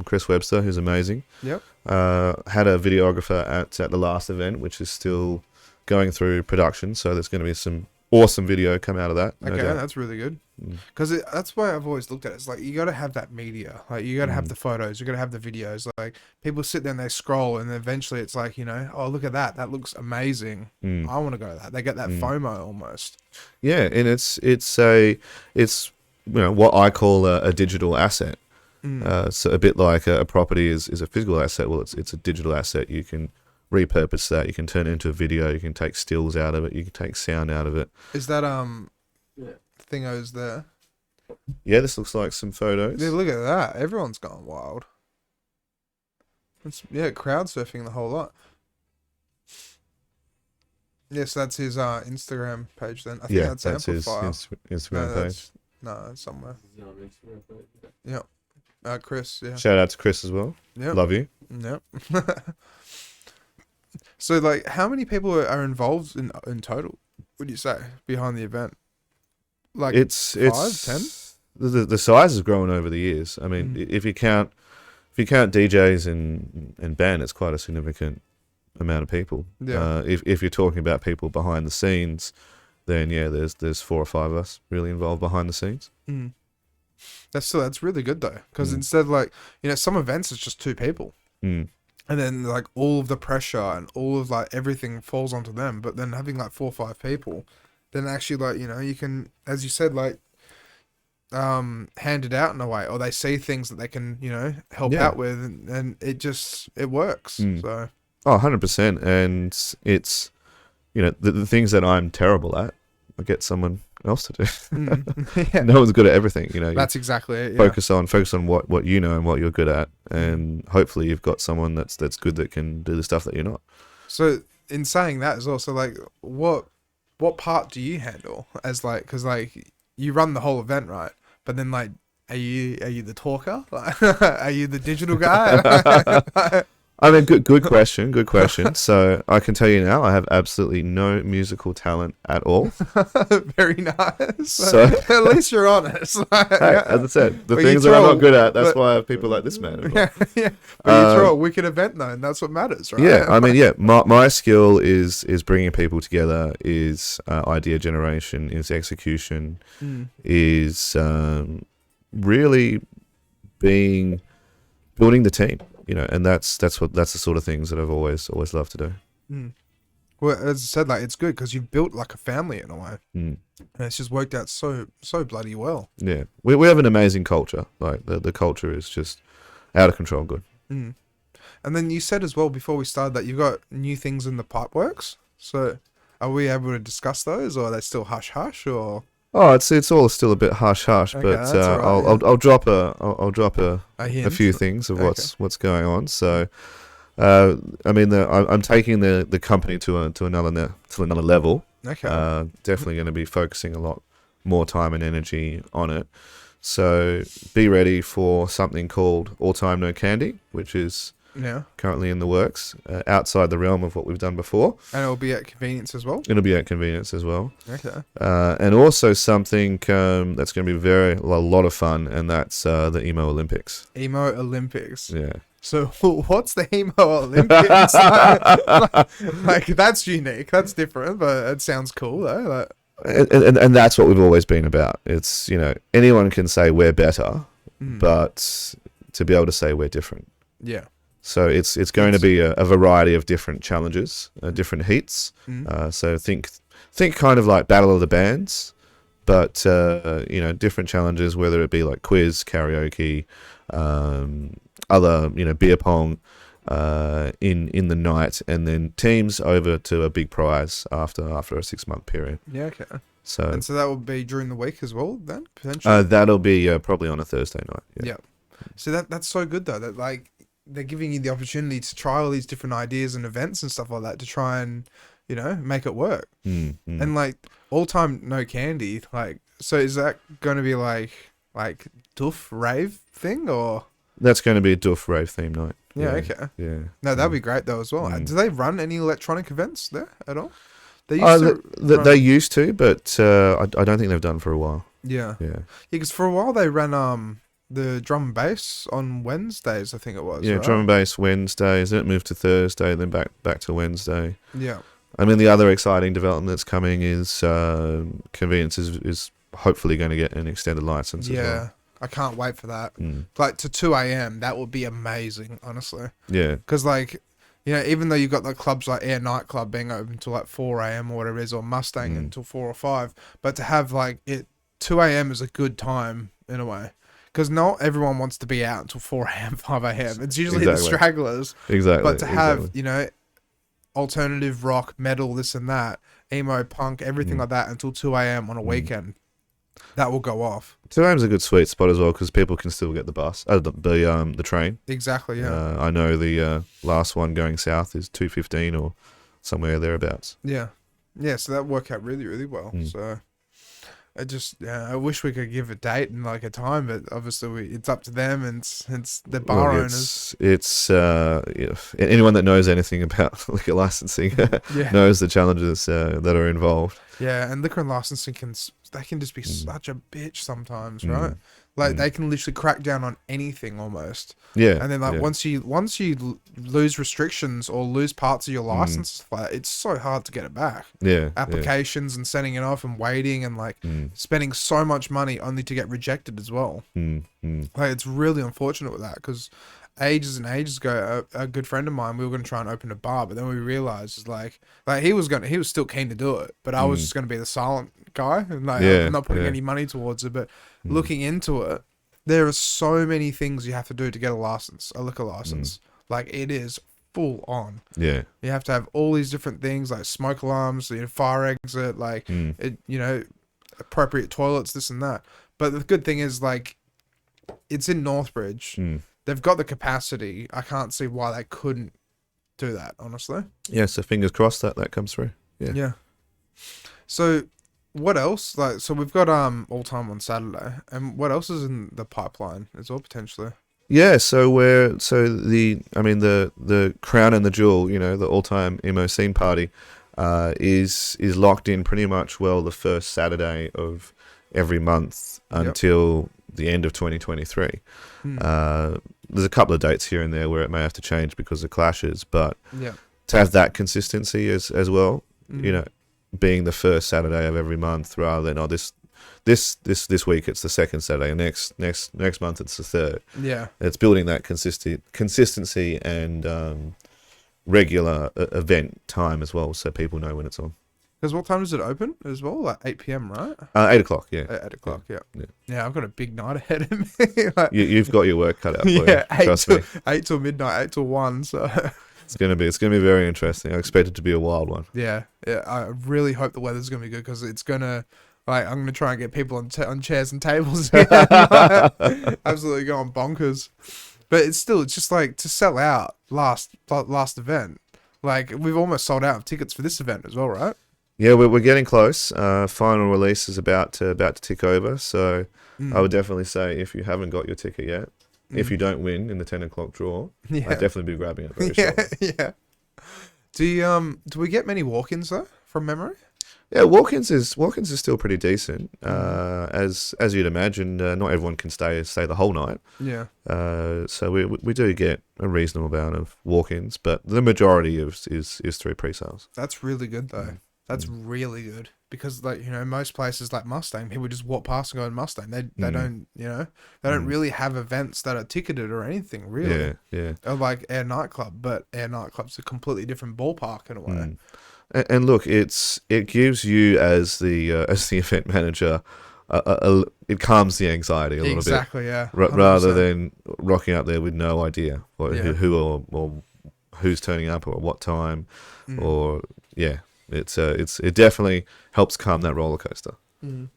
Chris Webster, who's amazing. Yep. Had a videographer at the last event, which is still going through production, so there's going to be some awesome video come out of that. No Okay, doubt. that's really good. Because that's why I've always looked at it. It's like, you got to have that media. Like, you got to have the photos. You got to have the videos. Like, people sit there and they scroll, and eventually it's like, oh, look at that. That looks amazing. I want to go to that. They get that FOMO almost. Yeah, and it's what I call a digital asset. So a bit like a property is a physical asset. Well, it's a digital asset. You can repurpose that. You can turn it into a video. You can take stills out of it. You can take sound out of it. Is that thingos there? Yeah, this looks like some photos. Yeah, look at that. Everyone's gone wild. Crowd surfing the whole lot. Yes, that's his Instagram page then. I think that's his Amplifier. Instagram page. No, it's somewhere. Yeah. Chris, yeah. Shout out to Chris as well. Yep. Love you. Yep. So, like, how many people are involved in total, would you say, behind the event? Like, it's 5, 10? The size has grown over the years. I mean, if you count DJs and band, it's quite a significant amount of people. Yeah. If you're talking about people behind the scenes, then yeah, there's 4 or 5 of us really involved behind the scenes. That's really good though, because instead, like, some events it's just 2 people. And then, like, all of the pressure and all of, like, everything falls onto them. But then having, like, 4 or 5 people, then actually, like, you can, as you said, like, hand it out in a way. Or they see things that they can, help out with. And it works. So. Oh, 100%. And it's, the things that I'm terrible at, I get someone else to do. Yeah. No one's good at everything, That's exactly it. Yeah. Focus on what you know and what you're good at, and hopefully you've got someone that's good that can do the stuff that you're not. So in saying that as well, so like what part do you handle as, like, because, like, you run the whole event, right? But then, like, are you the talker? Like, are you the digital guy? I mean, good question. Good question. So I can tell you now, I have absolutely no musical talent at all. Very nice. So at least you're honest. Hey, as I said, the But things that I'm not good at, that's why I have people like this man. Yeah. But you throw a wicked event though, and that's what matters, right? Yeah, I mean, yeah. My skill is bringing people together, is idea generation, is execution, is really building the team. And that's the sort of things that I've always loved to do. Well, as I said, like, it's good because you've built like a family in a way, and it's just worked out so bloody well. Yeah, we have an amazing culture. Like the culture is just out of control good. And then you said as well before we started that you've got new things in the pipeworks. So are we able to discuss those, or are they still hush hush, or? Oh, it's all still a bit hush hush, Okay, but that's all right, I'll drop a few things of Okay. what's going on. So, I mean, I'm taking the company to another level. Okay. Definitely going to be focusing a lot more time and energy on it. So be ready for something called All Time No Candy, which is Yeah. currently in the works, outside the realm of what we've done before. And it'll be at convenience as well. It'll be at convenience as well. Okay. And also something that's going to be a lot of fun, and that's the Emo Olympics. Emo Olympics. Yeah. So what's the Emo Olympics? like, that's unique. That's different, but it sounds cool though. Like, And that's what we've always been about. It's, anyone can say we're better, but to be able to say we're different. Yeah. So it's going to be a variety of different challenges, different heats. So think kind of like Battle of the Bands, but different challenges, whether it be like quiz, karaoke, other beer pong, in the night, and then teams over to a big prize after a 6-month period. Yeah, okay. So that will be during the week as well, then potentially. that'll be probably on a Thursday night. Yeah. So that's so good though. That like they're giving you the opportunity to try all these different ideas and events and stuff like that to try and make it work. And like all time no candy. Like, so is that going to be like Duff rave thing or? That's going to be a Duff rave theme night. Yeah. Okay. Yeah. No, that'd be great though as well. Do they run any electronic events there at all? They they used to, but I don't think they've done for a while. Yeah. Yeah. Because for a while they ran the drum and bass on Wednesdays, I think it was. Yeah, right? drum and bass Wednesdays. Then it moved to Thursday, then back to Wednesday. Yeah. I mean, the other exciting development that's coming is Convenience is hopefully going to get an extended license as well. Yeah. I can't wait for that. Like to 2 a.m. That would be amazing, honestly. Yeah. Because like, even though you've got the clubs like Air Nightclub being open till like 4 a.m. or whatever it is, or Mustang until 4 or 5, but to have like it 2 a.m. is a good time in a way. Because not everyone wants to be out until 4 a.m., 5 a.m. It's usually the stragglers. Exactly. But to have, alternative rock, metal, this and that, emo, punk, everything like that until 2 a.m. on a weekend, that will go off. 2 a.m. is a good sweet spot as well because people can still get the bus, the train. Exactly, yeah. I know the last one going south is 2:15 or somewhere thereabouts. Yeah. Yeah, so that worked out really, really well. So I wish we could give a date and like a time, but obviously it's up to them and it's the bar owners. It's anyone that knows anything about liquor licensing knows the challenges that are involved. Yeah, and liquor and licensing can just be such a bitch sometimes, right? Like they can literally crack down on anything almost. Yeah. And then once you lose restrictions or lose parts of your license, it's so hard to get it back. Yeah. Applications and sending it off and waiting and like spending so much money only to get rejected as well. Like it's really unfortunate with that because ages and ages ago, a good friend of mine, we were going to try and open a bar, but then we realized like he was still keen to do it, but I was just going to be the silent guy and like I'm not putting any money towards it. But looking into it, there are so many things you have to do to get a liquor license. Like it is full on. Yeah, you have to have all these different things like smoke alarms, fire exit, like appropriate toilets, this and that. But the good thing is like it's in Northbridge. They've got the capacity. I can't see why they couldn't do that, honestly. Yeah, so fingers crossed that comes through. Yeah. So what else? Like, so we've got all time on Saturday, and what else is in the pipeline as well potentially? Yeah, so the crown and the jewel, the all time emo scene party, is locked in pretty much the first Saturday of every month until the end of 2023. There's a couple of dates here and there where it may have to change because of clashes, but to have that consistency as well, being the first Saturday of every month rather than this week it's the second Saturday, and next month it's the third. Yeah, it's building that consistency and regular event time as well, so people know when it's on. Because what time does it open as well? Like 8 p.m, right? 8 o'clock, yeah. 8 o'clock, yeah. Yeah, I've got a big night ahead of me. Like, you've got your work cut out for you. Trust me. 8 till midnight, 8 till 1, so... It's gonna be very interesting. I expect it to be a wild one. Yeah. I really hope the weather's gonna be good because it's gonna... Like, I'm gonna try and get people on chairs and tables here. Absolutely going bonkers. But it's just like to sell out last event. Like, we've almost sold out of tickets for this event as well, right? Yeah, we're getting close. Final release is about to tick over, so I would definitely say if you haven't got your ticket yet, if you don't win in the 10 o'clock draw, I'd definitely be grabbing it very shortly. Yeah. Do we get many walk-ins though, from memory? Yeah, walk-ins is still pretty decent. As you'd imagine, not everyone can stay the whole night. Yeah. So we do get a reasonable amount of walk-ins, but the majority is through pre-sales. That's really good though. That's really good because, like, you know, most places like Mustang, people just walk past and go in Mustang. They don't, you know, they don't really have events that are ticketed or anything, really. Yeah. Or like Air Nightclub, but Air Nightclub's a completely different ballpark in a way. And look, it gives you as the event manager, it calms the anxiety a little bit. Exactly, yeah. Rather 100%. than rocking up there with no idea who or who's turning up or at what time, or it definitely helps calm that roller coaster. You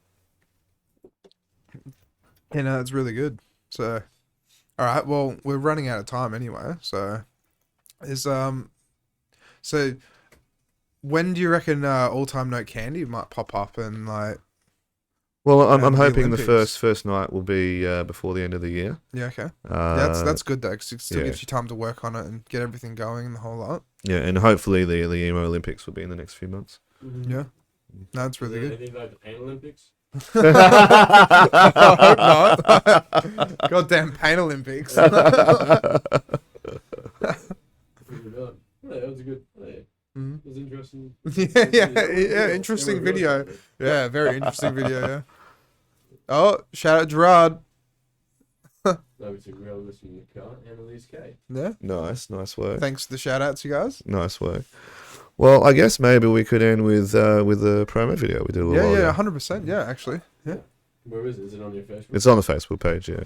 know, it's really good. So, all right. Well, we're running out of time anyway. So, so when do you reckon All Time No Candy might pop up and like? Well, I'm the hoping the Olympics? first night will be before the end of the year. Yeah, okay. Uh, That's good though, because it still yeah. gives you time to work on it and get everything going and the whole lot. Yeah, and hopefully the emo Olympics will be in the next few months. Yeah, no, it's really good. Anything like the Pain Olympics? I hope not. Goddamn Pain Olympics. Yeah, that was a good. It was interesting. yeah. Interesting video. Yeah, very interesting video. Yeah. Oh, shout out Gerard. No, we took real listen in the car. Annalise K. Yeah. Nice work. Thanks for the shout outs, you guys. Nice work. Well, I guess maybe we could end with the promo video we did a little while Yeah, ago. 100%. Yeah, actually. Yeah. Where is it? Is it on your Facebook? It's on the Facebook page, yeah.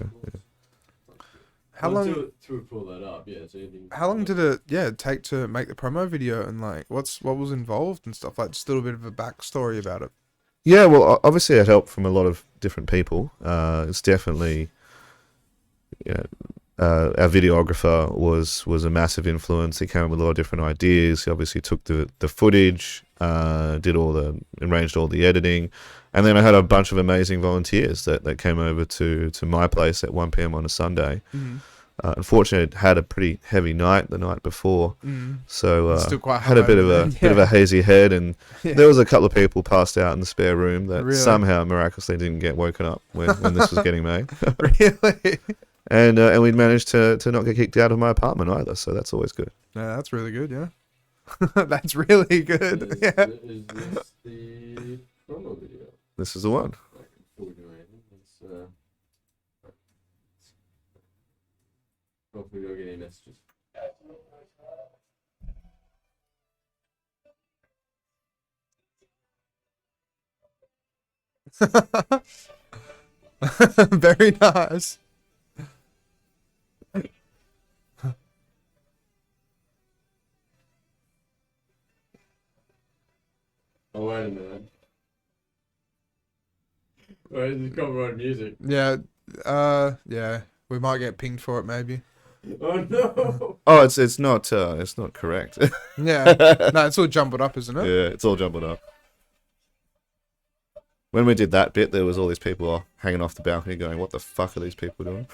How long? To pull that up, yeah. So How long did it take to make the promo video and like what was involved and stuff, like just a little bit of a backstory about it? Yeah, well, obviously it helped from a lot of different people. It's definitely, our videographer was a massive influence. He came up with a lot of different ideas. He obviously took the footage, arranged all the editing, and then I had a bunch of amazing volunteers that came over to my place at 1 p.m. on a Sunday. Unfortunately, it had a pretty heavy night the night before, so It's still quite had a bit of hungover, a hazy head, and Yeah. there was a couple of people passed out in the spare room that Really? somehow miraculously didn't get woken up when this was getting made. Really? And we'd managed to not get kicked out of my apartment either, so that's always good. Yeah, that's really good. Yeah, that's really good. Is this the promo video? This is the one. Before we do anything, let's hopefully we don't get any messages. Very nice. Oh wait a minute. Wait, is it copyright music? Yeah, yeah. We might get pinged for it, maybe. Oh no! Oh, it's not correct. Yeah. No, it's all jumbled up, isn't it? Yeah, it's all jumbled up. When we did that bit, there was all these people hanging off the balcony going, "What the fuck are these people doing?"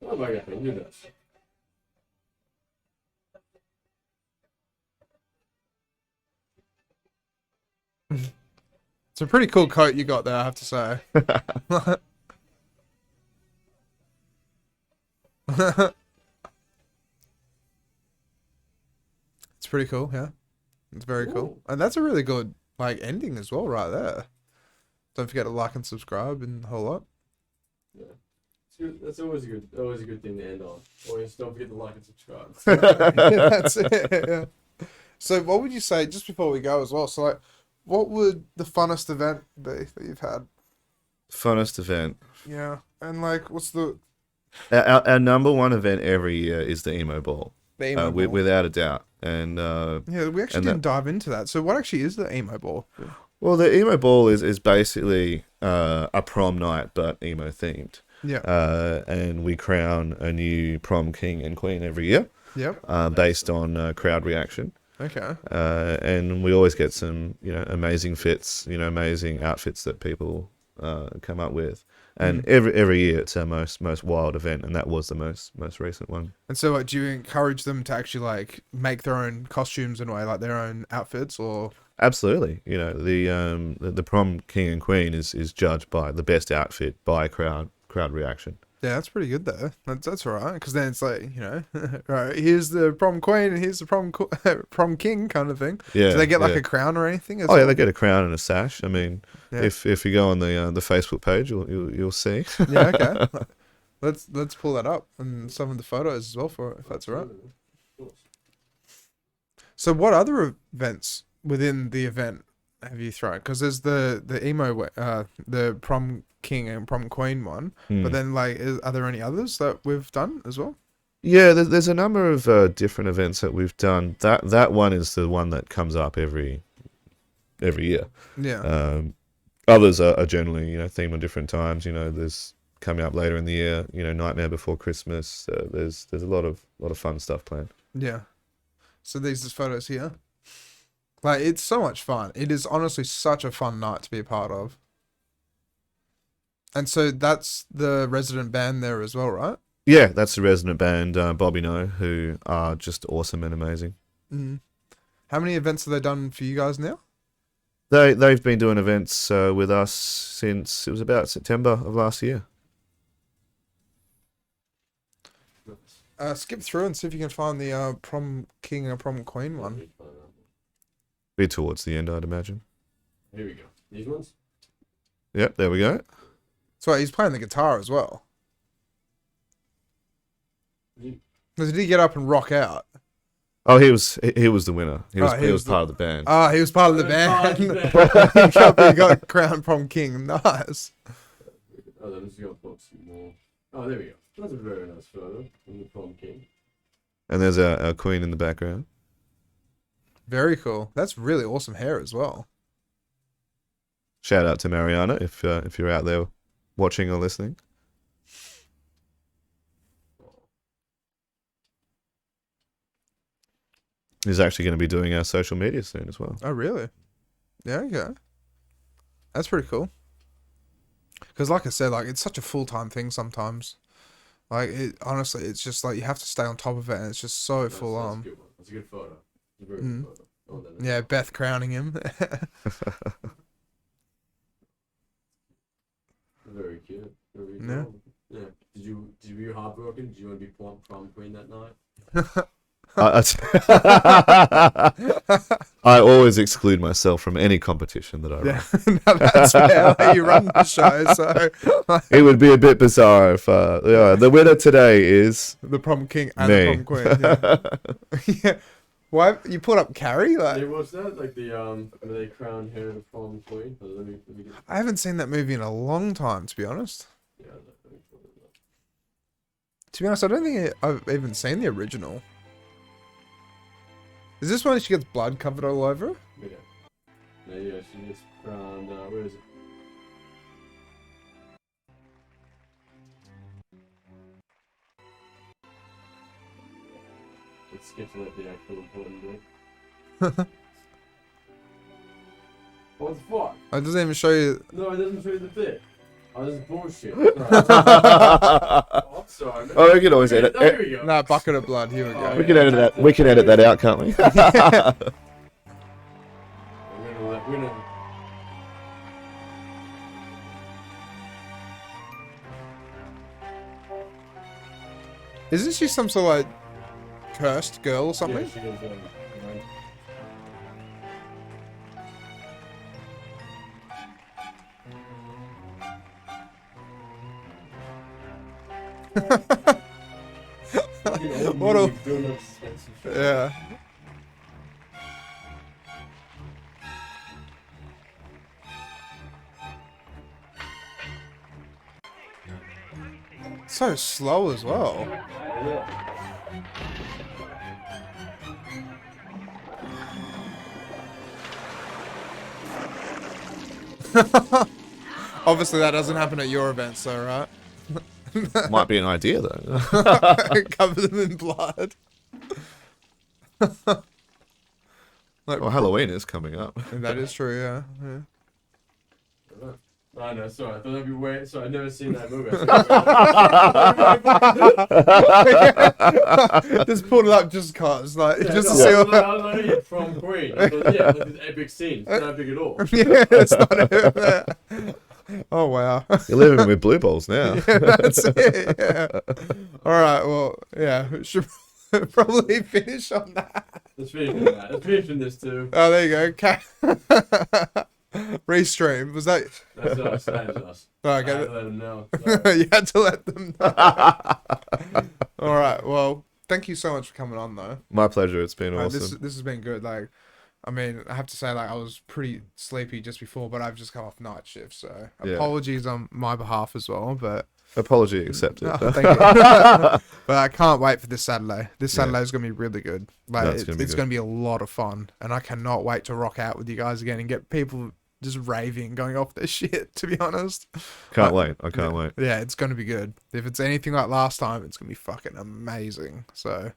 Oh my god, who knows? It's a pretty cool coat you got there, I have to say. It's pretty cool, yeah. It's very cool. And that's a really good like ending as well right there. Don't forget to like and subscribe and the whole lot. Yeah. It's good. That's always a good thing to end on. Always don't forget to like and subscribe. Yeah, that's it. Yeah. So what would you say, just before we go as well, so like what would the funnest event be that you've had? Funnest event. Yeah. And like what's the Our number one event every year is the emo ball. the emo ball? Without a doubt. And Yeah, we actually and didn't dive into that. So what actually is the emo ball? well, the emo ball is basically a prom night, but emo themed. Yeah. And we crown a new prom king and queen every year, Yep. based on crowd reaction. Okay. And we always get some, amazing fits, amazing outfits that people come up with. And every year it's our most wild event, and that was the most recent one. And so, like, do you encourage them to actually like make their own costumes in a way, like their own outfits, or? Absolutely, the prom king and queen is judged by the best outfit by crowd reaction. Yeah, that's pretty good though. That's all right, because then it's like, you know, right, here's the prom queen and here's the prom king kind of thing. Yeah. Do they get like yeah. a crown or anything? Oh yeah, they get a crown and a sash. I mean, Yeah. if you go on the Facebook page, you'll see. Yeah, okay. Let's pull that up and some of the photos as well for it, if that's all right. So what other events within the event have you thrown? Because there's the the prom king and prom queen one, but then like, are there any others that we've done as well? Yeah, there's a number of different events that we've done. That one is the one that comes up every year. Yeah. Others are generally, you know, themed on different times. You know, there's coming up later in the year. You know, Nightmare Before Christmas. There's a lot of fun stuff planned. Yeah. So these are photos here. Like, it's so much fun. It is honestly such a fun night to be a part of. And so that's the resident band there as well, right? Yeah, that's the resident band, Bobby No, who are just awesome and amazing. Mm. How many events have they done for you guys now? They've been doing events with us since it was about September of last year. Skip through and see if you can find the prom king and prom queen one. Be towards the end, I'd imagine. Here we go. These ones? Yep, there we go. So he's playing the guitar as well. Did he get up and rock out? Oh, he was the winner. He was he was part of the band. Oh, he was part of the band. He got crowned prom king. Nice. Oh, then just got put some more. Oh, there we go. That's a very nice photo from the prom king. And there's a queen in the background. Very cool. That's really awesome hair as well. Shout out to Mariana if you're out there watching or listening. He's actually going to be doing our social media soon as well. Oh, really? Yeah, okay. That's pretty cool. Because like I said, like, it's such a full-time thing sometimes. Like, honestly, it's just like you have to stay on top of it, and it's just so full on. That's a good one. That's a good photo. It's a very good photo. Oh, Yeah, Beth crowning him. Very cute. Very Yeah. cool. Yeah. Were you heartbroken? Did you want to be prom queen that night? I always exclude myself from any competition that I run. Yeah, no, that's fair. Like, you run the show, so It would be a bit bizarre if the winner today is the prom king and me. the prom queen. Yeah. Yeah. Why you put up Carrie? Like, Yeah, what's that? Like the where they crown her the prom queen? Oh, let me get. I haven't seen that movie in a long time, to be honest. Yeah, let me pull it up. To be honest, I don't think I've even seen the original. Is this when she gets blood covered all over her? Yeah. Yeah, she gets crowned. Where is it? Let's skip to like the actual important bit. What the fuck? It doesn't even show you. No, it doesn't show you the bit. Oh, this is bullshit. Oh, I'm sorry, man. Oh, we can always edit. Oh, here we go. Nah, bucket of blood. Here we go. Oh, We can edit that. We can edit that out, can't we? We're gonna Isn't she some sort of like cursed girl or something? Yeah, she goes, right. What a- Build up suspense and shit. Yeah. So slow as well. Yeah. Obviously, that doesn't happen at your events, though, right? Might be an idea though. Cover them in blood. Like, Well, Halloween is coming up. that is true, yeah. I know, sorry. I thought that'd be weird. So I'd never seen that movie. Just pulled it up just cause, like, just to no, see I what... was like, yeah, from Queen. I thought, yeah, like this epic scene. It's not epic at all. Yeah, it's not it. Oh wow. You're living with blue balls now. Yeah, that's it. Yeah. All right. Well, yeah. We should probably finish on that. Let's finish on that. Let's finish on this too. Oh, there you go. Okay. Restream. Was that? That's us. That's us. Oh, I okay. had to let them know. Sorry. You had to let them know. All right. Well, thank you so much for coming on, though. My pleasure. It's been This awesome. has been good. Like, I mean, I have to say, like, I was pretty sleepy just before, but I've just come off night shift, so Yeah. apologies on my behalf as well. But Apology accepted. oh, thank you. But I can't wait for this Saturday. This Yeah. Saturday is gonna be really good. Like, That's it's gonna be good. gonna be a lot of fun, and I cannot wait to rock out with you guys again and get people just raving, going off their shit. To be honest, Can't wait. I can't wait. yeah, it's gonna be good. If it's anything like last time, it's gonna be fucking amazing. So.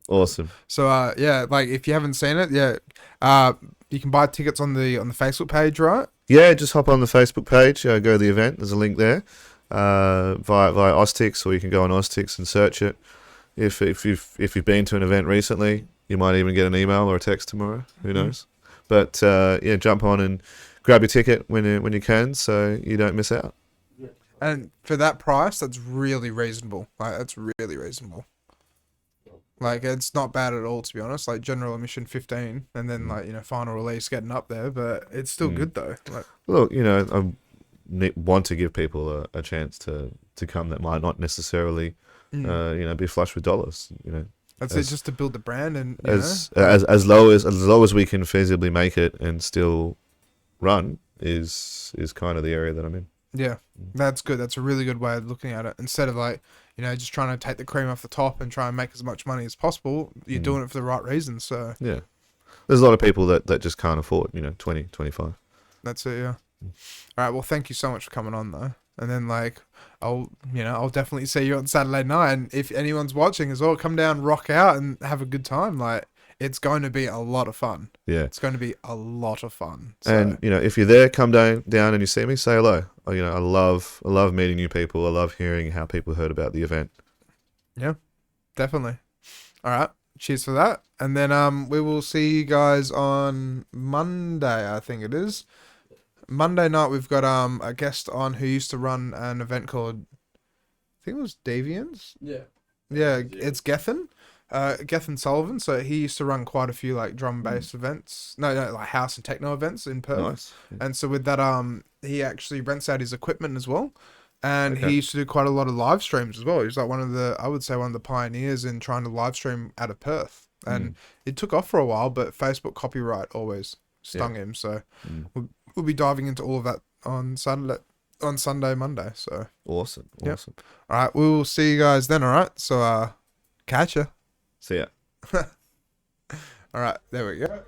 Awesome. Yeah, like if you haven't seen it, you can buy tickets on the Facebook page, right? Yeah, just hop on the Facebook page. Go to the event. There's a link there via Oztix, or you can go on Oztix and search it. If you've been to an event recently, you might even get an email or a text tomorrow. Who knows? But yeah, jump on and grab your ticket when you can, so you don't miss out. And for that price, that's really reasonable. Like, that's really reasonable. Like, it's not bad at all, to be honest. Like, general admission 15, and then like, final release getting up there, but it's still good though. Like, Look, I want to give people a chance to come that might not necessarily, be flush with dollars. that's it, just to build the brand and As low as we can feasibly make it and still run is kind of the area that I'm in. yeah, that's good. That's a really good way of looking at it. Instead of like, just trying to take the cream off the top and try and make as much money as possible, you're doing it for the right reasons. So Yeah. There's a lot of people that just can't afford, 20, 25. that's it, yeah. All right, well, thank you so much for coming on, though. And then, like, I'll definitely see you on Saturday night. And if anyone's watching as well, come down, rock out, and have a good time. Like, it's going to be a lot of fun. Yeah. It's going to be a lot of fun. So, And, if you're there, come down and you see me, say hello. I love meeting new people. I love hearing how people heard about the event. yeah, definitely. All right, cheers for that. And then we will see you guys on Monday, I think it is. Monday night, we've got a guest on who used to run an event called, I think it was Deviants. Yeah. Yeah, it's Gethin. Gethin Sullivan. So he used to run quite a few like drum bass events. No, like house and techno events in Perth. Nice. And so with that, he actually rents out his equipment as well. And Okay. he used to do quite a lot of live streams as well. He was like one of the pioneers in trying to live stream out of Perth. And it took off for a while, but Facebook copyright always stung him. So we'll be diving into all of that on Sunday, Monday. So Awesome. Yep. Awesome. all right, we'll see you guys then. All right, so catch ya. See ya. All right, there we go.